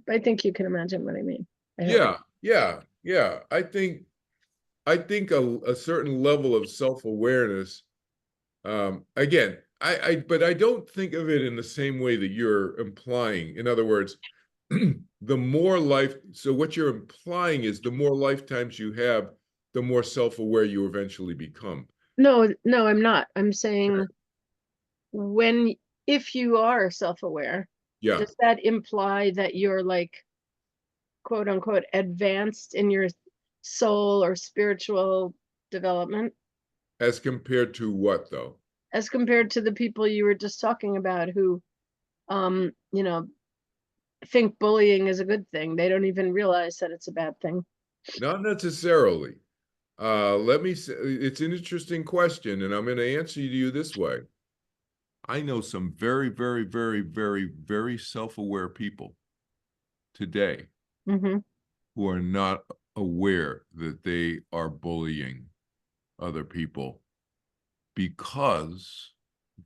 Speaker 2: I think you can imagine what I mean. I hope.
Speaker 1: Yeah. I think a certain level of self-awareness, again, but I don't think of it in the same way that you're implying. In other words, the more life, so what you're implying is the more lifetimes you have, the more self-aware you eventually become.
Speaker 2: No, I'm not. I'm saying if you are self-aware,
Speaker 1: Yeah,
Speaker 2: does that imply that you're like, quote unquote, advanced in your soul or spiritual development
Speaker 1: as compared to what though?
Speaker 2: as compared to the people you were just talking about who, you know, think bullying is a good thing. They don't even realize that it's a bad thing.
Speaker 1: Not necessarily. Let me say, it's an interesting question, and I'm going to answer you this way. I know some very, very, very, very, very self-aware people today
Speaker 2: Mm-hmm.
Speaker 1: who are not aware that they are bullying other people because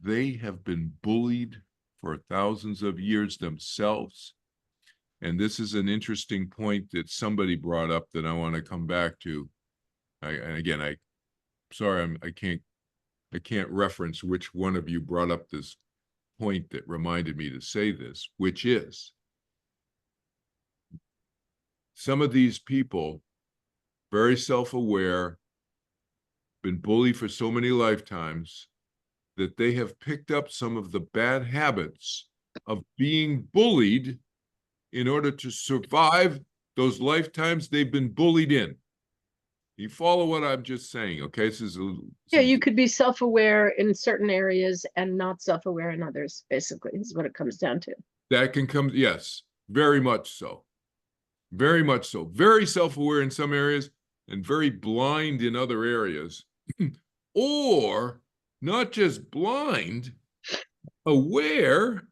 Speaker 1: they have been bullied for thousands of years themselves. And this is an interesting point that somebody brought up that I want to come back to. And again, sorry, I can't reference which one of you brought up this point that reminded me to say this, which is some of these people, very self-aware, been bullied for so many lifetimes that they have picked up some of the bad habits of being bullied in order to survive those lifetimes they've been bullied in. You follow what I'm just saying, okay?
Speaker 2: Yeah, you could be self-aware in certain areas and not self-aware in others, basically, is what it comes down to.
Speaker 1: That can come, yes, very much so. Very much so. Very self-aware in some areas and very blind in other areas. Or not just blind, aware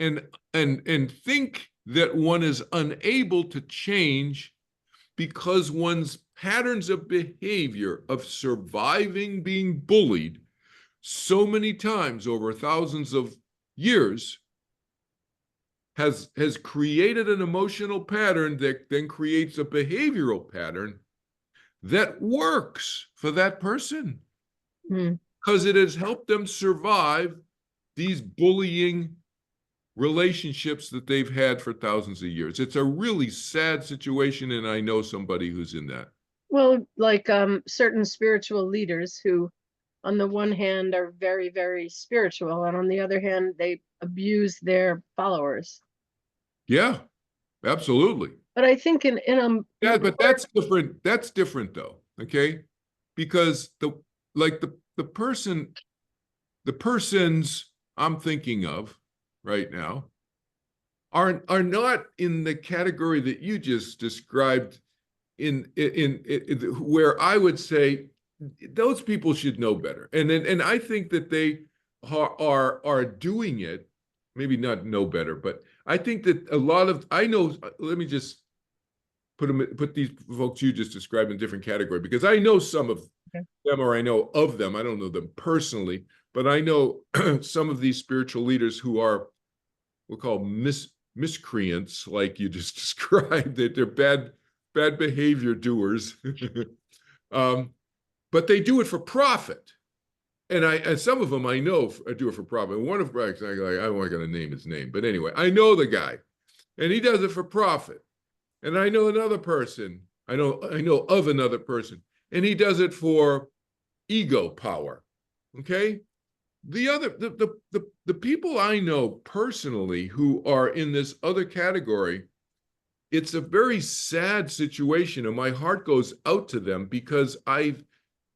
Speaker 1: and think that one is unable to change because one's patterns of behavior of surviving being bullied so many times over thousands of years has created an emotional pattern that then creates a behavioral pattern that works for that person because it has helped them survive these bullying relationships that they've had for thousands of years. It's a really sad situation, and I know somebody who's in that.
Speaker 2: Well, like certain spiritual leaders who, on the one hand, are very, very spiritual, and on the other hand, they abuse their followers.
Speaker 1: Yeah, absolutely.
Speaker 2: But I think in
Speaker 1: Yeah, but that's different. That's different though, okay? Because the persons I'm thinking of right now are not in the category that you just described in where I would say those people should know better. And I think that they are doing it, maybe not know better, but I think that a lot of, I know, let me just put these folks you just described in a different category, because I know some of them, or I know of them. I don't know them personally, but I know some of these spiritual leaders who are, we'll call miscreants, like you just described, that they're bad behavior doers. But they do it for profit. And some of them I know do it for profit. And one of them, I'm not going to name his name, but anyway, I know the guy, and he does it for profit. And I know another person, I know of another person, and he does it for ego power. Okay? The people I know personally who are in this other category, it's a very sad situation, and my heart goes out to them because I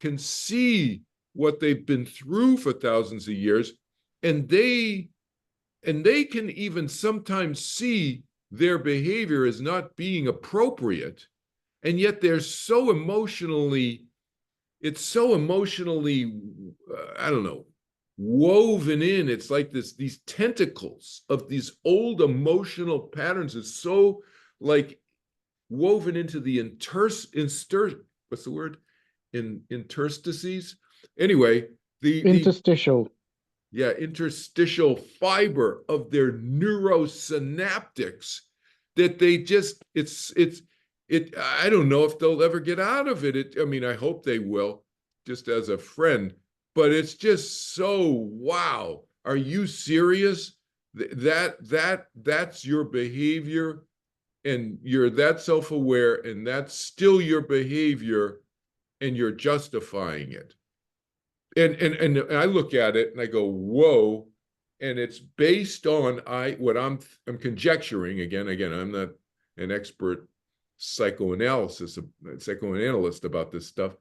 Speaker 1: can see what they've been through for thousands of years, and they can even sometimes see their behavior as not being appropriate, and yet they're so emotionally, it's so emotionally, I don't know, woven in. It's like these tentacles of these old emotional patterns is so like woven into the what's the word? interstices. Anyway, the
Speaker 5: Interstitial.
Speaker 1: yeah, interstitial fiber of their neurosynaptics that they just, I don't know if they'll ever get out of it. I mean, I hope they will, just as a friend, but it's just so, wow. Are you serious? That's your behavior, and you're that self-aware, and that's still your behavior, and you're justifying it. And I look at it and I go, whoa, and it's based on what I'm conjecturing. Again, I'm not an expert psychoanalyst about this stuff,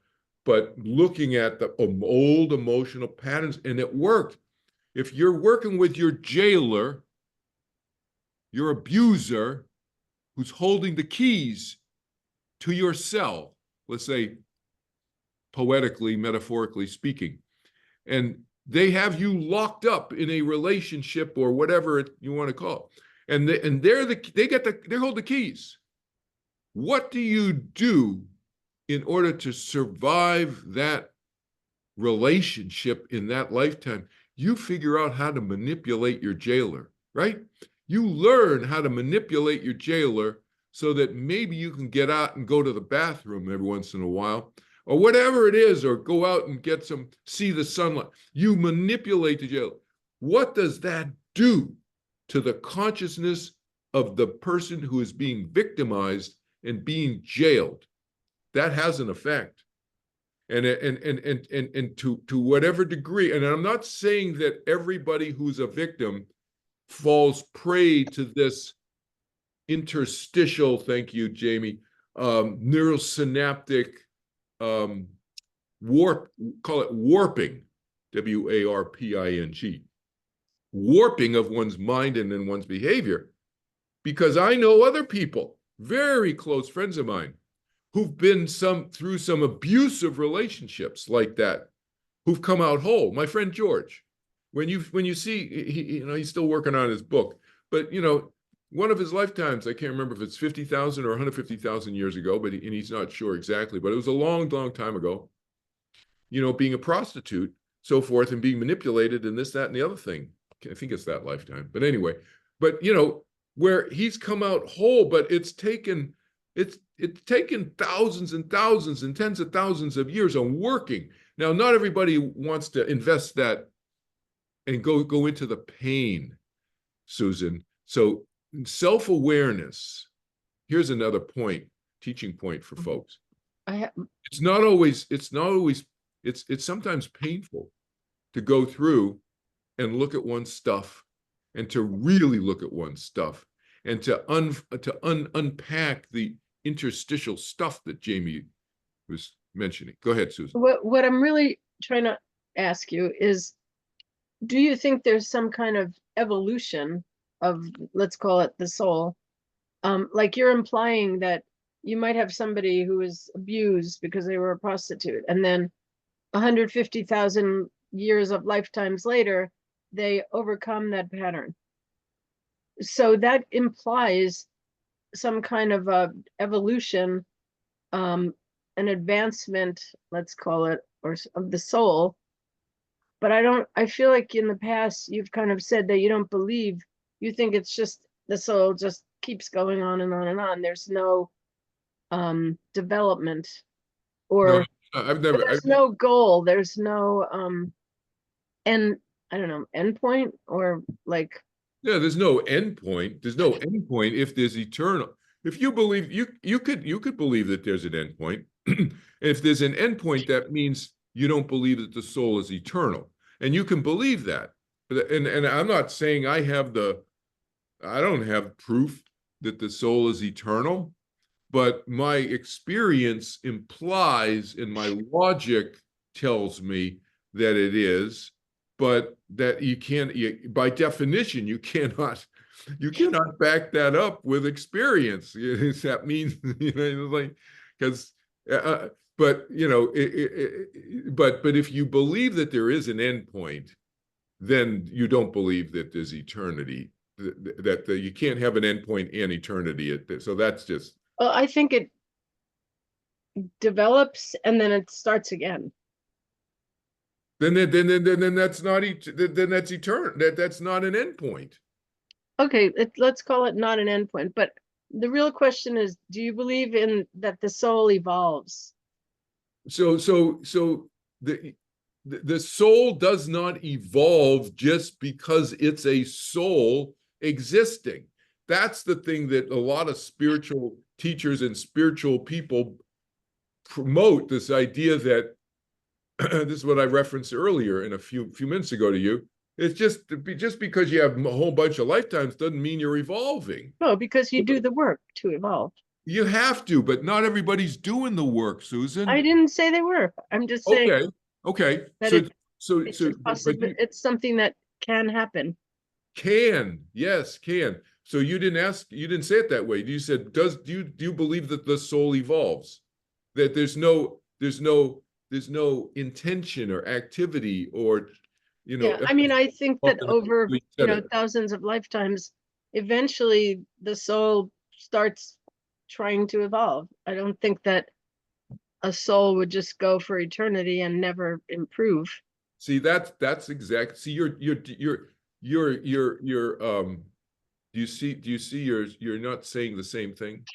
Speaker 1: but looking at the old emotional patterns, and it worked. If you're working with your jailer, your abuser, who's holding the keys to your cell, let's say, poetically, metaphorically speaking, and they have you locked up in a relationship or whatever you want to call it, and they hold the keys. What do you do in order to survive that relationship in that lifetime? You figure out how to manipulate your jailer, right? You learn how to manipulate your jailer so that maybe you can get out and go to the bathroom every once in a while, or whatever it is, or go out and see the sunlight. You manipulate the jailer. What does that do to the consciousness of the person who is being victimized and being jailed? That has an effect. And to whatever degree, and I'm not saying that everybody who's a victim falls prey to this interstitial, thank you, Jamie, neurosynaptic call it warping, warping, warping of one's mind and then one's behavior. Because I know other people, very close friends of mine, who've been through some abusive relationships like that, who've come out whole. My friend George, when you see, he's still working on his book, but one of his lifetimes, I can't remember if it's 50,000 or 150,000 years ago, but he's not sure exactly, but it was a long, long time ago, being a prostitute, so forth, and being manipulated and this, that, and the other thing. I think it's that lifetime. But anyway, where he's come out whole, but it's taken thousands and thousands and tens of thousands of years on working. Now, not everybody wants to invest that and go into the pain, Susan. So self-awareness, here's another teaching point for folks. It's sometimes painful to go through and look at one's stuff, and to really look at one's stuff, and to unpack the interstitial stuff that Jamie was mentioning. Go ahead, Susan.
Speaker 2: What I'm really trying to ask you is, do you think there's some kind of evolution of, let's call it, the soul? Like you're implying that you might have somebody who was abused because they were a prostitute, and then 150,000 years of lifetimes later, they overcome that pattern. So that implies some kind of a evolution, an advancement, let's call it, of the soul. But I feel like in the past, you've kind of said that you don't believe, you think it's just the soul just keeps going on and on and on. There's no development, or there's no goal. There's no endpoint, or like.
Speaker 1: Yeah, there's no endpoint. There's no endpoint if there's eternal. If you believe, you could believe that there's an endpoint. If there's an endpoint, that means you don't believe that the soul is eternal, and you can believe that. And I'm not saying I don't have proof that the soul is eternal, but my experience implies, and my logic tells me that it is. But that by definition, you cannot back that up with experience. That means, because, but if you believe that there is an endpoint, then you don't believe that there's eternity. That you can't have an endpoint and eternity. So that's just.
Speaker 2: Well, I think develops and then it starts again.
Speaker 1: Then that's not then that's eternal. That's not an endpoint.
Speaker 2: Okay, let's call it not an endpoint, but the real question is, do you believe in that the soul evolves?
Speaker 1: So the soul does not evolve just because it's a soul existing. That's the thing that a lot of spiritual teachers and spiritual people promote, this idea that this is what I referenced earlier in a few minutes ago to you. It's just because you have a whole bunch of lifetimes doesn't mean you're evolving.
Speaker 2: No, because you do the work to evolve.
Speaker 1: You have to, but not everybody's doing the work, Susan.
Speaker 2: I didn't say they were. I'm just saying
Speaker 1: Okay.
Speaker 2: that
Speaker 1: So
Speaker 2: it's something that can happen.
Speaker 1: Yes, can. So you didn't say it that way. You said, do you believe that the soul evolves? That there's no intention or activity or,
Speaker 2: Yeah, I mean, I think that over, thousands of lifetimes, eventually the soul starts trying to evolve. I don't think that a soul would just go for eternity and never improve.
Speaker 1: See, that's exact. See, you're do you see you're not saying the same thing?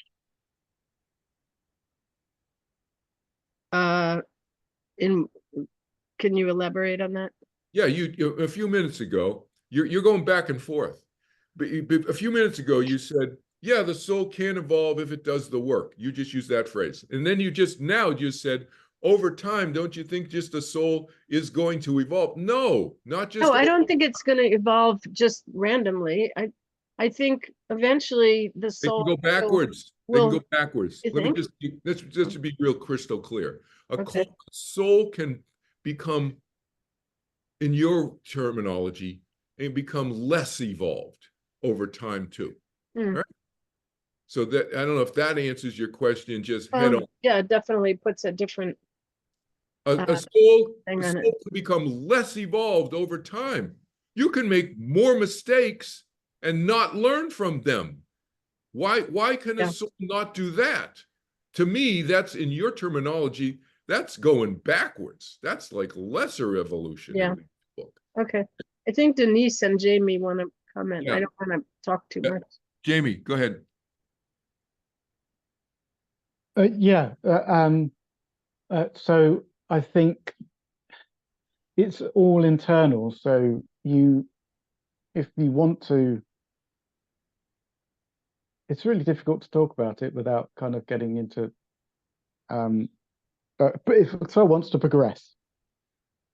Speaker 2: Can you elaborate on that?
Speaker 1: Yeah, you a few minutes ago, you're going back and forth. But a few minutes ago, you said, yeah, the soul can evolve if it does the work. You just used that phrase. And then you just said, over time, don't you think just the soul is going to evolve? No, not just.
Speaker 2: No, I don't think it's going to evolve just randomly. I think eventually the soul
Speaker 1: They can go backwards. They can go backwards. Let me just to be real crystal clear. A soul can become, in your terminology, and become less evolved over time too. Right? So that, I don't know if that answers your question just head on.
Speaker 2: Yeah, it definitely puts a different
Speaker 1: a soul can become less evolved over time. You can make more mistakes and not learn from them. Why can a soul not do that? To me, that's, in your terminology, that's going backwards. That's like lesser evolution.
Speaker 2: Yeah. In the book. Okay. I think Denise and Jamie want to comment.
Speaker 1: Yeah.
Speaker 2: I don't want to talk too much.
Speaker 1: Jamie, go ahead.
Speaker 5: So I think it's all internal. So if you want to, it's really difficult to talk about it without kind of getting into, but if a soul wants to progress,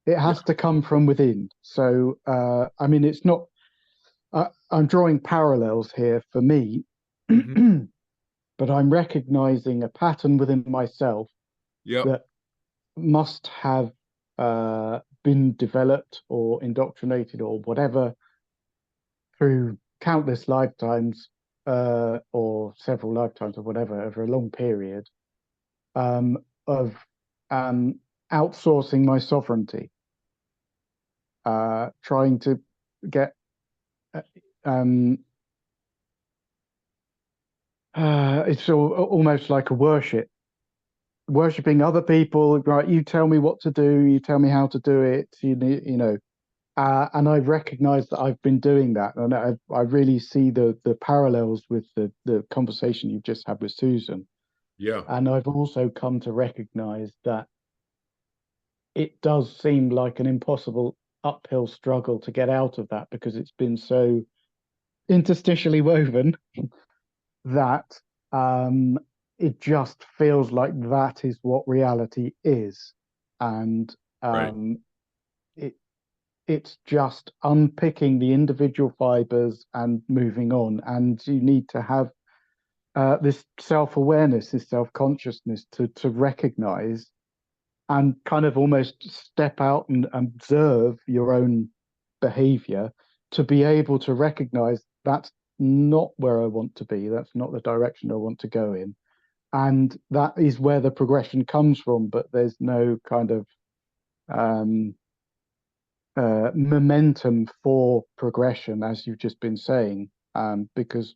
Speaker 5: it has to come from within. So, I mean, it's not, I'm drawing parallels here for me, but I'm recognizing a pattern within myself that must have been developed or indoctrinated or whatever through countless lifetimes or several lifetimes or whatever over a long period of outsourcing my sovereignty, trying to get it's almost like a worshipping other people, right? You tell me what to do, you tell me how to do it, you know. And I've recognized that I've been doing that, and I really see the parallels with the conversation you've just had with Susan.
Speaker 1: Yeah.
Speaker 5: And I've also come to recognize that it does seem like an impossible uphill struggle to get out of that, because it's been so interstitially woven that it just feels like that is what reality is. And it's just unpicking the individual fibers and moving on. And you need to have this self-awareness, this self-consciousness to recognize and kind of almost step out and observe your own behavior, to be able to recognize that's not where I want to be. That's not the direction I want to go in. And that is where the progression comes from. But there's no kind of momentum for progression, as you've just been saying, because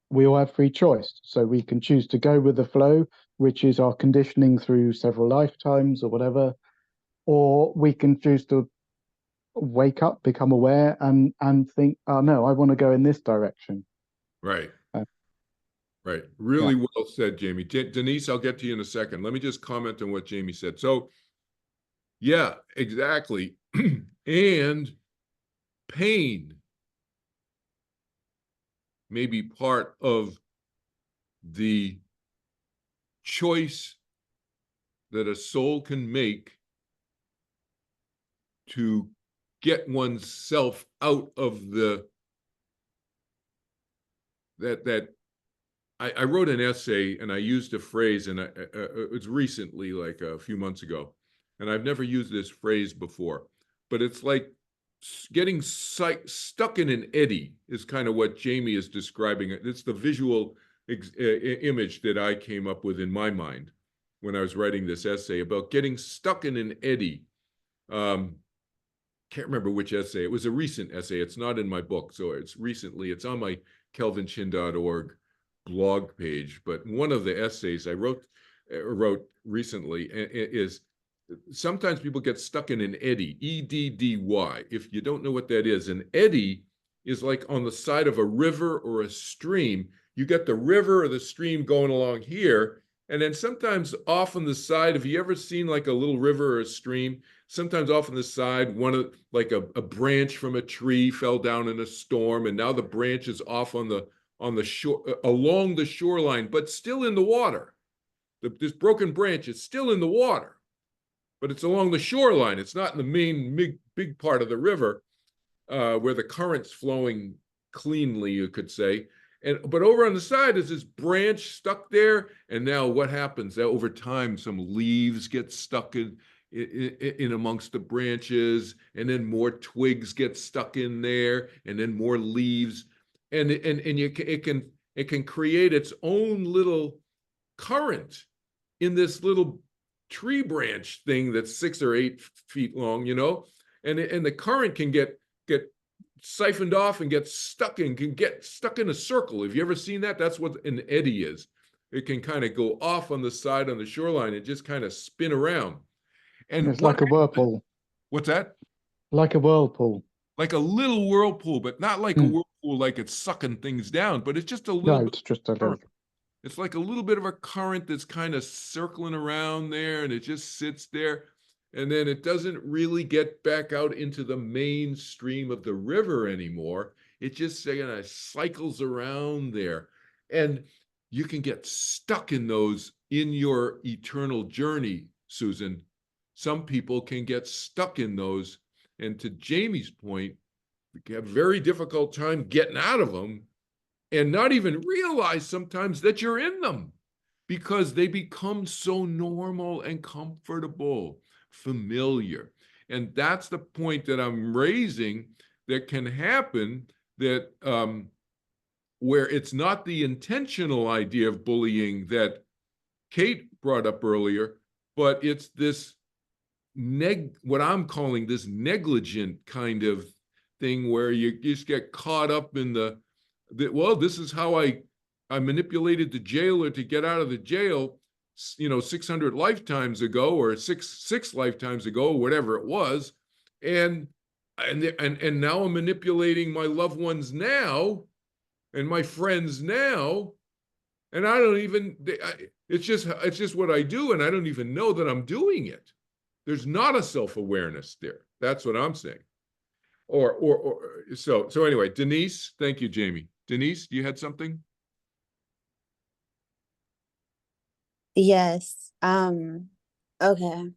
Speaker 5: we all have free choice. So we can choose to go with the flow, which is our conditioning through several lifetimes or whatever, or we can choose to wake up, become aware, and think, oh no, I want to go in this direction.
Speaker 1: Right.
Speaker 5: Uh,
Speaker 1: Right. Really well said, Jamie. Denise, I'll get to you in a second. Let me just comment on what Jamie said. So, yeah, exactly. And pain may be part of the choice that a soul can make to get oneself out of that I wrote an essay and I used a phrase, and it's recently, like a few months ago, and I've never used this phrase before, but it's like getting stuck in an eddy is kind of what Jamie is describing. It's the visual image that I came up with in my mind when I was writing this essay about getting stuck in an eddy. Can't remember which essay. It was a recent essay. It's not in my book, so it's recently. It's on my kelvinchin.org blog page. But one of the essays I wrote recently is sometimes people get stuck in an eddy, E-D-D-Y. If you don't know what that is, an eddy is like on the side of a river or a stream. You get the river or the stream going along here, and then sometimes off on the side, have you ever seen like a little river or a stream? Sometimes off on the side, like a branch from a tree fell down in a storm, and now the branch is off on the shore, along the shoreline, but still in the water. This broken branch is still in the water, but it's along the shoreline. It's not in the main big part of the river where the current's flowing cleanly, you could say. But over on the side is this branch stuck there, and now what happens? Over time, some leaves get stuck in amongst the branches, and then more twigs get stuck in there, and then more leaves, and it can create its own little current in this little tree branch thing that's 6 or 8 feet long, and the current can get siphoned off and can get stuck in a circle. Have you ever seen that? That's what an eddy is. It can kind of go off on the side on the shoreline and just kind of spin around. And
Speaker 5: it's like a whirlpool.
Speaker 1: What's that?
Speaker 5: Like a whirlpool.
Speaker 1: Like a little whirlpool, but not like a whirlpool like it's sucking things down, but it's just a little bit.
Speaker 5: It's just a little.
Speaker 1: It's like a little bit of a current that's kind of circling around there, and it just sits there. And then it doesn't really get back out into the mainstream of the river anymore. It just kind of cycles around there. And you can get stuck in those in your eternal journey, Susan. Some people can get stuck in those. And to Jamie's point, you have a very difficult time getting out of them and not even realize sometimes that you're in them because they become so normal and comfortable, familiar. And that's the point that I'm raising, that can happen, that where it's not the intentional idea of bullying that Kate brought up earlier, but it's this what I'm calling this negligent kind of thing where you just get caught up in well, this is how I manipulated the jailer to get out of the jail, 600 lifetimes ago, or six lifetimes ago, whatever it was, and now I'm manipulating my loved ones now, and my friends now, and I don't even. It's just what I do, and I don't even know that I'm doing it. There's not a self-awareness there. That's what I'm saying. So anyway, Denise, thank you, Jamie. Denise, you had something?
Speaker 6: Yes. Okay. I'm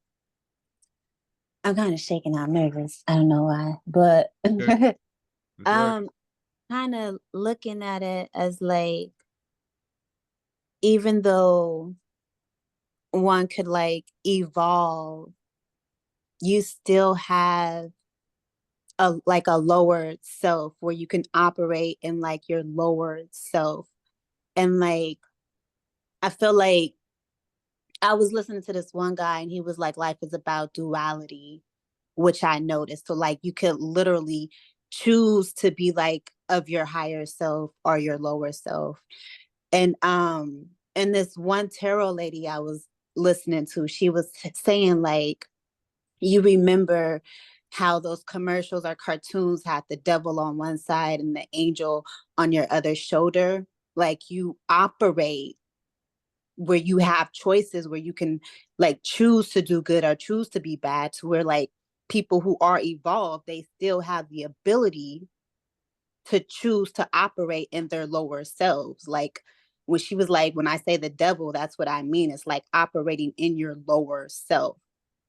Speaker 6: kind of shaking. I'm nervous. I don't know why, but
Speaker 1: Okay. Right.
Speaker 6: kind of looking at it as like, even though one could like evolve, you still have a lowered self where you can operate in like your lowered self. And like, I feel like I was listening to this one guy and he was like, life is about duality, which I noticed. So like you could literally choose to be like of your higher self or your lower self. And this one tarot lady I was listening to, she was saying like, you remember how those commercials or cartoons had the devil on one side and the angel on your other shoulder? Like you operate where you have choices where you can like choose to do good or choose to be bad, to where like people who are evolved, they still have the ability to choose to operate in their lower selves. Like when she was like, when I say the devil, that's what I mean. It's like operating in your lower self.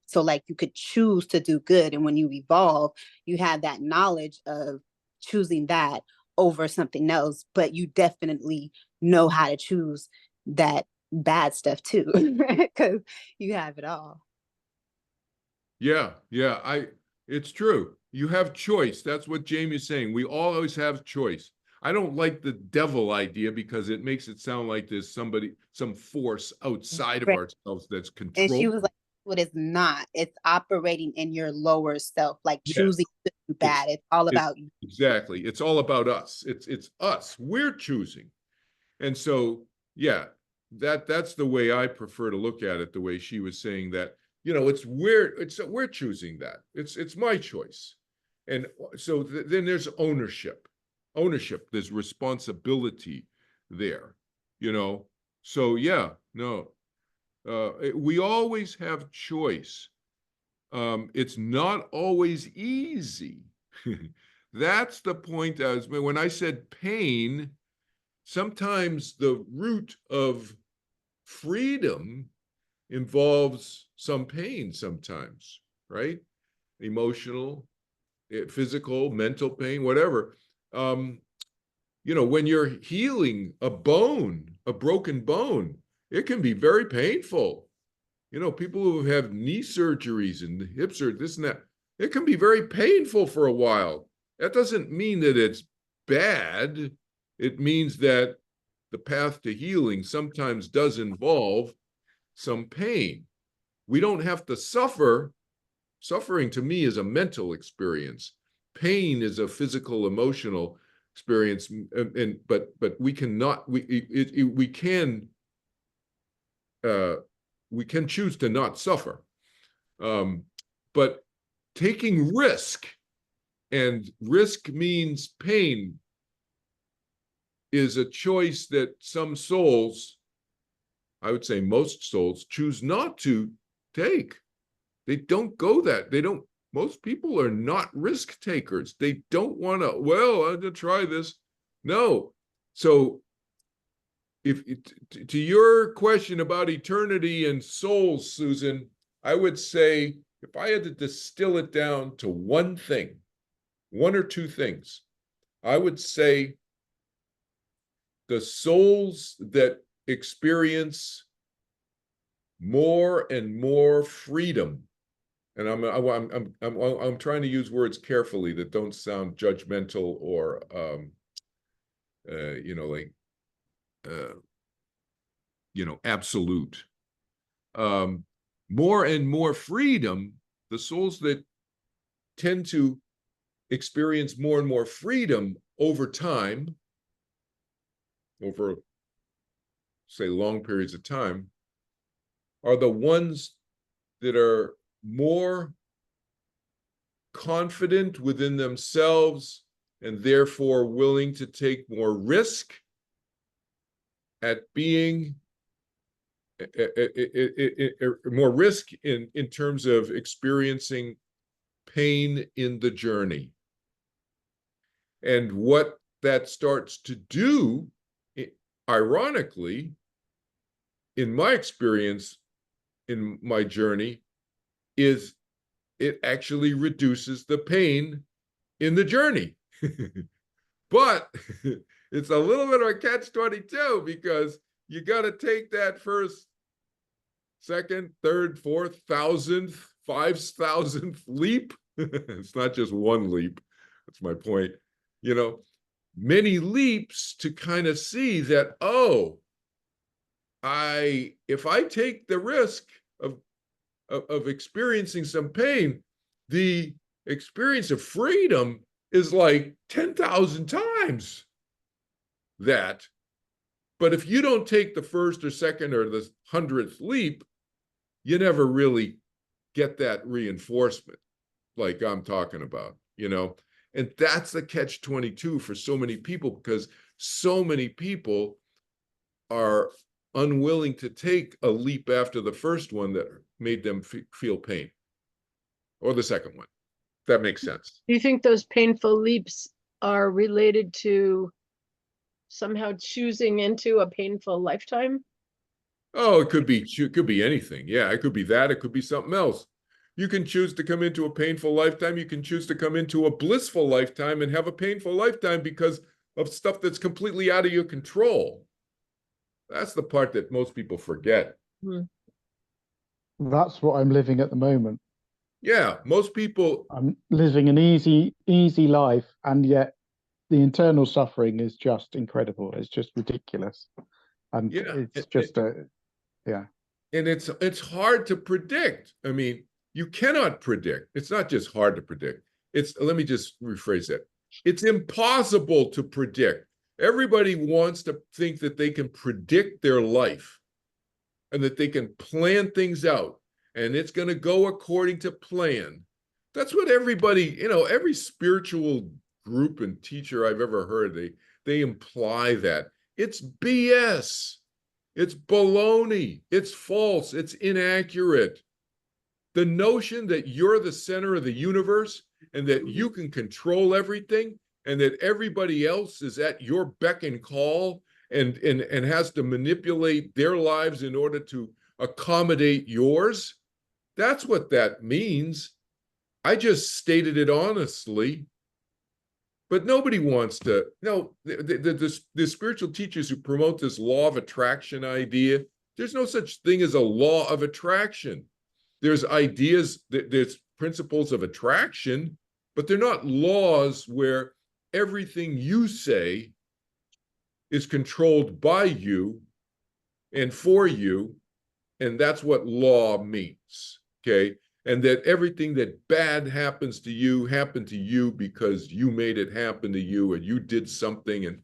Speaker 6: So like you could choose to do good. And when you evolve, you have that knowledge of choosing that over something else, but you definitely know how to choose that bad stuff too, because you have it all.
Speaker 1: Yeah, it's true. You have choice. That's what Jamie's saying. We always have choice. I don't like the devil idea because it makes it sound like there's some force outside of
Speaker 6: Right.
Speaker 1: ourselves that's
Speaker 6: And she
Speaker 1: controlling.
Speaker 6: was like, what it's not. It's operating in your lower self, like
Speaker 1: Yes.
Speaker 6: choosing to do bad. It's all about you.
Speaker 1: Exactly. It's all about us. It's us. We're choosing. And so, yeah, that's the way I prefer to look at it, the way she was saying that, we're choosing that. It's my choice. And so then there's ownership. There's responsibility there, So yeah, no. We always have choice. It's not always easy. That's the point. When I said pain, sometimes the root of freedom involves some pain sometimes, right? Emotional, physical, mental pain, whatever. When you're healing a broken bone, it can be very painful. People who have knee surgeries and hip surgery, this and that, it can be very painful for a while. That doesn't mean that it's bad. It means that the path to healing sometimes does involve some pain. We don't have to suffer. Suffering to me is a mental experience. Pain is a physical, emotional experience, but we cannot. We can choose to not suffer. But taking risk, and risk means pain, is a choice that some souls, I would say most souls, choose not to take. They don't go that. Most people are not risk takers. They don't want to, I'm going to try this. No. So to your question about eternity and souls, Susan, I would say if I had to distill it down to one thing, one or two things, I would say the souls that experience more and more freedom, and I'm trying to use words carefully that don't sound judgmental or absolute. More and more freedom, the souls that tend to experience more and more freedom over time, over, say, long periods of time, are the ones that are more confident within themselves and therefore willing to take more risk at being more risk in terms of experiencing pain in the journey. And what that starts to do, ironically, in my experience, in my journey, is it actually reduces the pain in the journey. But it's a little bit of a catch-22 because you got to take that first, second, third, fourth, 1,000th, 5,000th leap. It's not just one leap. That's my point. Many leaps to kind of see that, if I take the risk of experiencing some pain, the experience of freedom is like 10,000 times that. But if you don't take the first or second or the 100th leap, you never really get that reinforcement like I'm talking about, you know? And that's the catch-22 for so many people, because so many people are unwilling to take a leap after the first one that made them feel pain, or the second one. That makes sense.
Speaker 2: Do you think those painful leaps are related to somehow choosing into a painful lifetime?
Speaker 1: Oh, it could be anything. Yeah, it could be that. It could be something else. You can choose to come into a painful lifetime. You can choose to come into a blissful lifetime and have a painful lifetime because of stuff that's completely out of your control. That's the part that most people forget.
Speaker 5: That's what I'm living at the moment.
Speaker 1: Yeah, most people.
Speaker 5: I'm living an easy life, and yet the internal suffering is just incredible. It's just ridiculous. And
Speaker 1: Yeah,
Speaker 5: it's just yeah.
Speaker 1: And it's hard to predict. I mean, you cannot predict. It's not just hard to predict. Let me just rephrase that. It's impossible to predict. Everybody wants to think that they can predict their life and that they can plan things out and it's going to go according to plan. That's what everybody, every spiritual group and teacher I've ever heard, they imply that. It's BS. It's baloney. It's false. It's inaccurate. The notion that you're the center of the universe and that you can control everything and that everybody else is at your beck and call and has to manipulate their lives in order to accommodate yours, that's what that means. I just stated it honestly. But nobody wants to. No, the spiritual teachers who promote this law of attraction idea, there's no such thing as a law of attraction. There's ideas, there's principles of attraction, but they're not laws where everything you say is controlled by you and for you, and that's what law means, okay? And that everything that bad happens to you happened to you because you made it happen to you, and you did something. And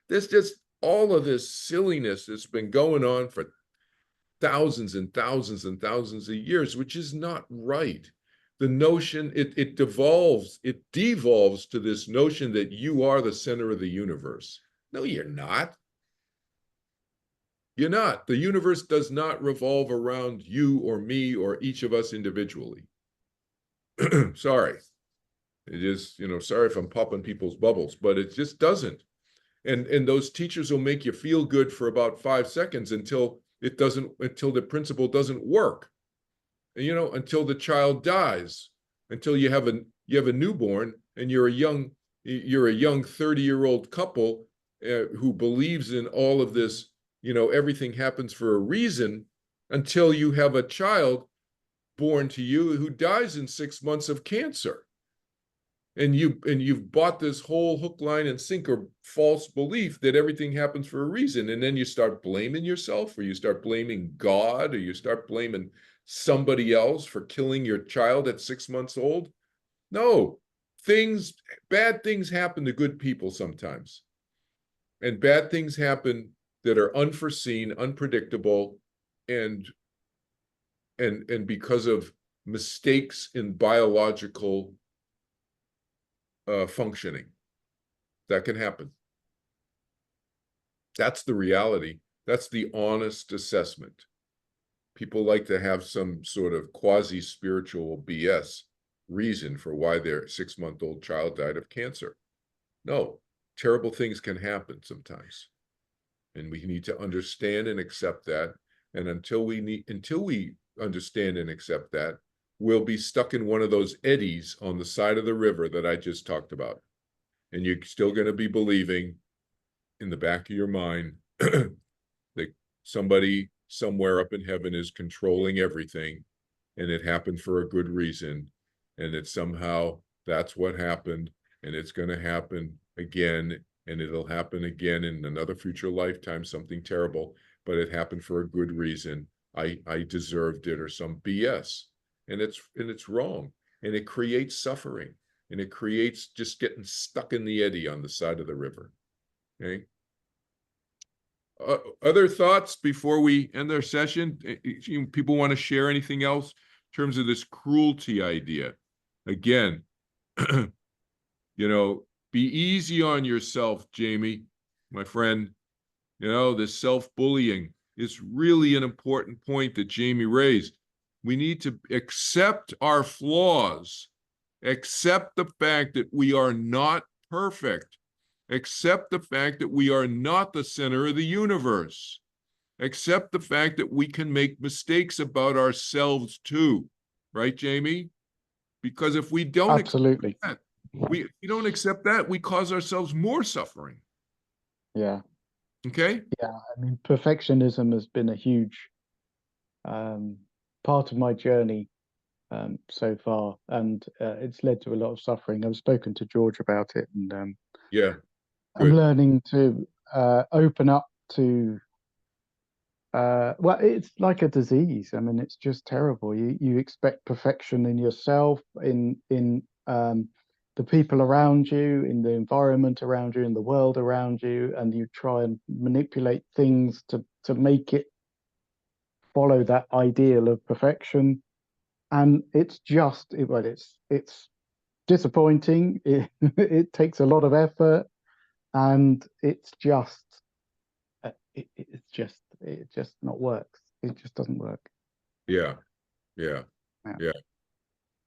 Speaker 1: there's just all of this silliness that's been going on for thousands and thousands and thousands of years, which is not right. The notion, it devolves to this notion that you are the center of the universe. No, you're not. You're not. The universe does not revolve around you or me or each of us individually. Sorry. It is, sorry if I'm popping people's bubbles, but it just doesn't. And those teachers will make you feel good for about 5 seconds until the principle doesn't work. And, until the child dies, until you have a newborn and you're a young 30-year-old couple who believes in all of this, everything happens for a reason, until you have a child born to you who dies in 6 months of cancer. And you've bought this whole hook, line, and sinker false belief that everything happens for a reason. And then you start blaming yourself, or you start blaming God, or you start blaming somebody else for killing your child at 6 months old. No, bad things happen to good people sometimes. And bad things happen that are unforeseen, unpredictable, and because of mistakes in biological functioning. That can happen. That's the reality. That's the honest assessment. People like to have some sort of quasi-spiritual BS reason for why their 6-month-old child died of cancer. No, terrible things can happen sometimes. And we need to understand and accept that. And until we understand and accept that, we'll be stuck in one of those eddies on the side of the river that I just talked about. And you're still going to be believing in the back of your mind that somebody somewhere up in heaven is controlling everything, and it happened for a good reason, and that somehow that's what happened, and it's going to happen again, and it'll happen again in another future lifetime, something terrible, but it happened for a good reason. I deserved it, or some BS. And it's wrong, and it creates suffering. and it creates just getting stuck in the eddy on the side of the river. Okay. Other thoughts before we end our session? People want to share anything else in terms of this cruelty idea? Again, you know, be easy on yourself, Jamie, my friend. You know, this self-bullying is really an important point that Jamie raised. We need to accept our flaws, accept the fact that we are not perfect, accept the fact that we are not the center of the universe, accept the fact that we can make mistakes about ourselves too, right, Jamie? Because if we don't
Speaker 5: Absolutely.
Speaker 1: accept that, we don't accept that, we cause ourselves more suffering.
Speaker 5: Yeah.
Speaker 1: Okay?
Speaker 5: Yeah. I mean, perfectionism has been a huge part of my journey so far, and it's led to a lot of suffering. I've spoken to George about it, and
Speaker 1: Yeah.
Speaker 5: I'm
Speaker 1: Good.
Speaker 5: learning to open up to well, it's like a disease. I mean, it's just terrible. You expect perfection in yourself, in the people around you, in the environment around you, in the world around you, and you try and manipulate things to make it follow that ideal of perfection. And it's just well, it's disappointing. It takes a lot of effort, and it's just it just not works. It just doesn't work.
Speaker 1: Yeah. Yeah.
Speaker 5: Yeah.
Speaker 1: Yeah.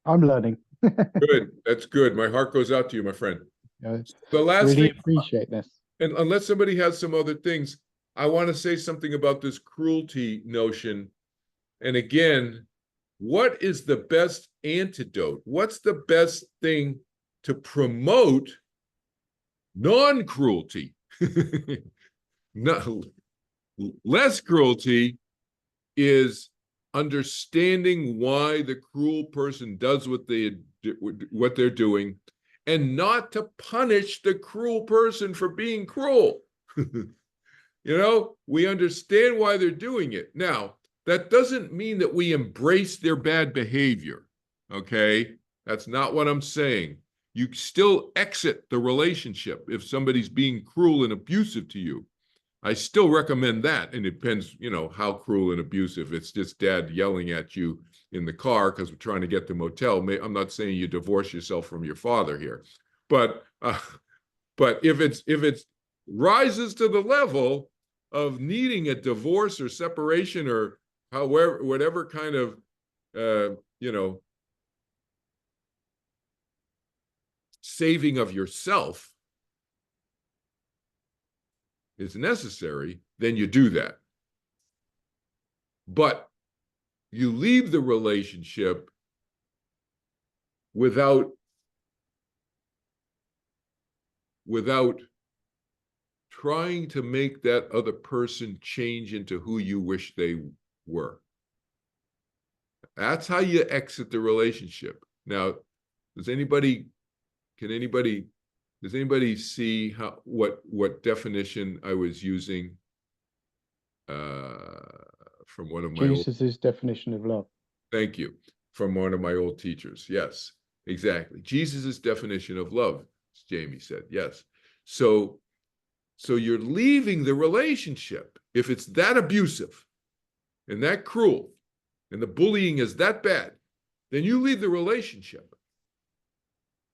Speaker 5: I'm learning.
Speaker 1: Good. That's good. My heart goes out to you, my friend. The last
Speaker 5: Really
Speaker 1: thing,
Speaker 5: appreciate this.
Speaker 1: and unless somebody has some other things, I want to say something about this cruelty notion. And again, what is the best antidote? What's the best thing to promote non-cruelty? No, less cruelty is understanding why the cruel person does what they're doing, and not to punish the cruel person for being cruel. You know, we understand why they're doing it. Now, that doesn't mean that we embrace their bad behavior, okay? That's not what I'm saying. You still exit the relationship if somebody's being cruel and abusive to you. I still recommend that, and it depends, you know, how cruel and abusive. It's just dad yelling at you in the car because we're trying to get to the motel. I'm not saying you divorce yourself from your father here, but if it's rises to the level of needing a divorce or separation or however, whatever kind of, you know, saving of yourself is necessary, then you do that. But you leave the relationship without trying to make that other person change into who you wish they were. That's how you exit the relationship. Now, does anybody see how what definition I was using from one of my old,
Speaker 5: Jesus' definition of love.
Speaker 1: thank you, from one of my old teachers? Yes, exactly. Jesus's definition of love, as Jamie said. Yes. So you're leaving the relationship if it's that abusive and that cruel and the bullying is that bad, then you leave the relationship.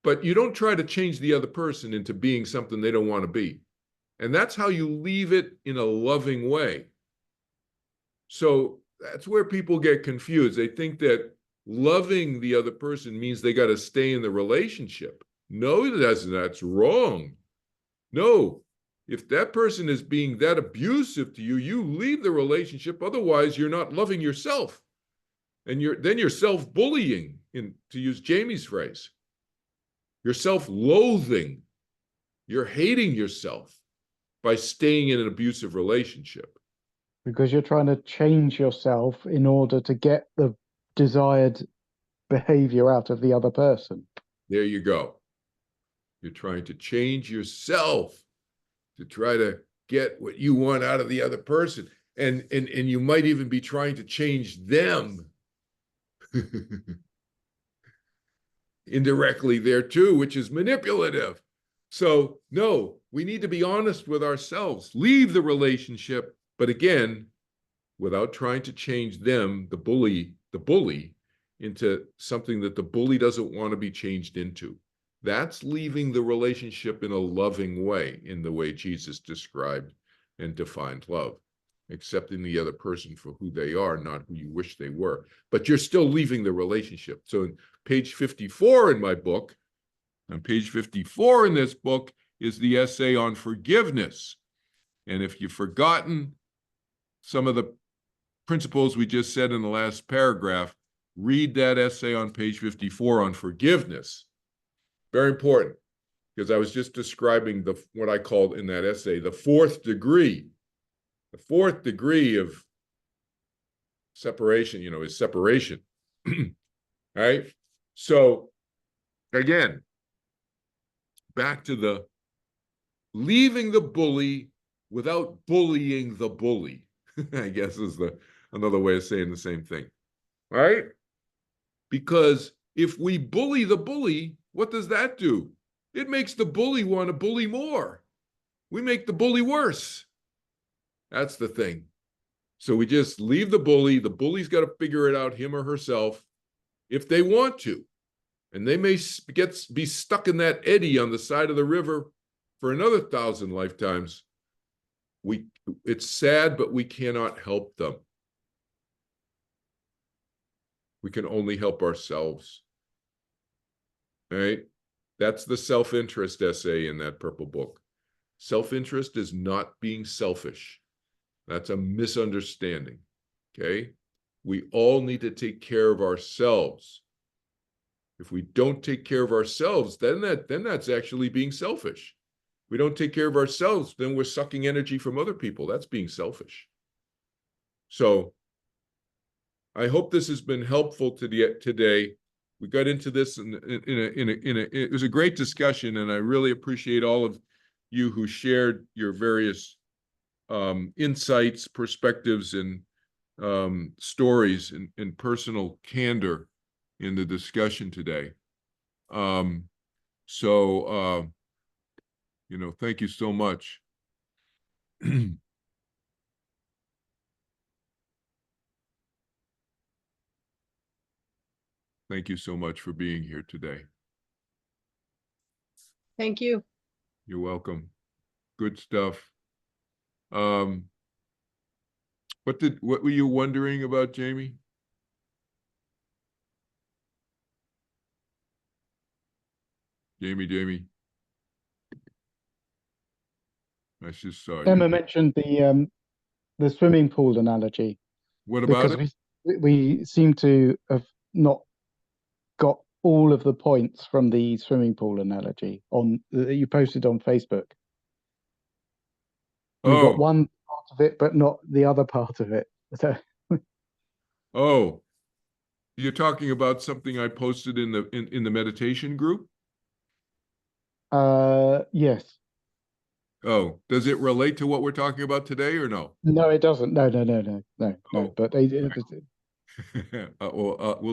Speaker 1: But you don't try to change the other person into being something they don't want to be. And that's how you leave it in a loving way. So that's where people get confused. They think that loving the other person means they got to stay in the relationship. No, that's wrong. No, if that person is being that abusive to you, you leave the relationship. Otherwise, you're not loving yourself. And you're self-bullying, to use Jamie's phrase. You're self-loathing. You're hating yourself by staying in an abusive relationship.
Speaker 5: Because you're trying to change yourself in order to get the desired behavior out of the other person.
Speaker 1: There you go. You're trying to change yourself to try to get what you want out of the other person. And you might even be trying to change them. indirectly there too, which is manipulative. So no, we need to be honest with ourselves, leave the relationship, but again, without trying to change them, the bully, into something that the bully doesn't want to be changed into. That's leaving the relationship in a loving way, in the way Jesus described and defined love, accepting the other person for who they are, not who you wish they were. But you're still leaving the relationship. So in page 54 in my book, on page 54 in this book is the essay on forgiveness. And if you've forgotten some of the principles we just said in the last paragraph, read that essay on page 54 on forgiveness. Very important, because I was just describing what I called in that essay the fourth degree. The fourth degree of separation, is separation. All right. So again, back to the leaving the bully without bullying the bully, I guess is another way of saying the same thing. All right. Because if we bully the bully, what does that do? It makes the bully want to bully more. We make the bully worse. That's the thing. So we just leave the bully. The bully's got to figure it out, him or herself, if they want to. And they may be stuck in that eddy on the side of the river for another 1,000 lifetimes. It's sad, but we cannot help them. We can only help ourselves. All right? That's the self-interest essay in that purple book. Self-interest is not being selfish. That's a misunderstanding. Okay? We all need to take care of ourselves. If we don't take care of ourselves, then that's actually being selfish. We don't take care of ourselves, then we're sucking energy from other people. That's being selfish. So I hope this has been helpful today. We got into this it was a great discussion, and I really appreciate all of you who shared your various insights, perspectives, and stories and personal candor in the discussion today. Thank you so much. Thank you so much for being here today.
Speaker 2: Thank you.
Speaker 1: You're welcome. Good stuff. What were you wondering about, Jamie? Jamie. I just saw you.
Speaker 5: Emma mentioned the swimming pool analogy.
Speaker 1: What about
Speaker 5: because we seem to have not got all of the points from the swimming pool analogy that you posted on Facebook. We got one part of it, but not the other part of it. So.
Speaker 1: Oh, you're talking about something I posted in the meditation group?
Speaker 5: Yes.
Speaker 1: Oh, does it relate to what we're talking about today or no?
Speaker 5: No, it doesn't. No.
Speaker 1: Oh.
Speaker 5: But
Speaker 1: We'll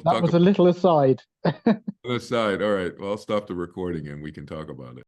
Speaker 5: that
Speaker 1: talk
Speaker 5: was a little aside.
Speaker 1: on the side. All right. Well, I'll stop the recording and we can talk about it.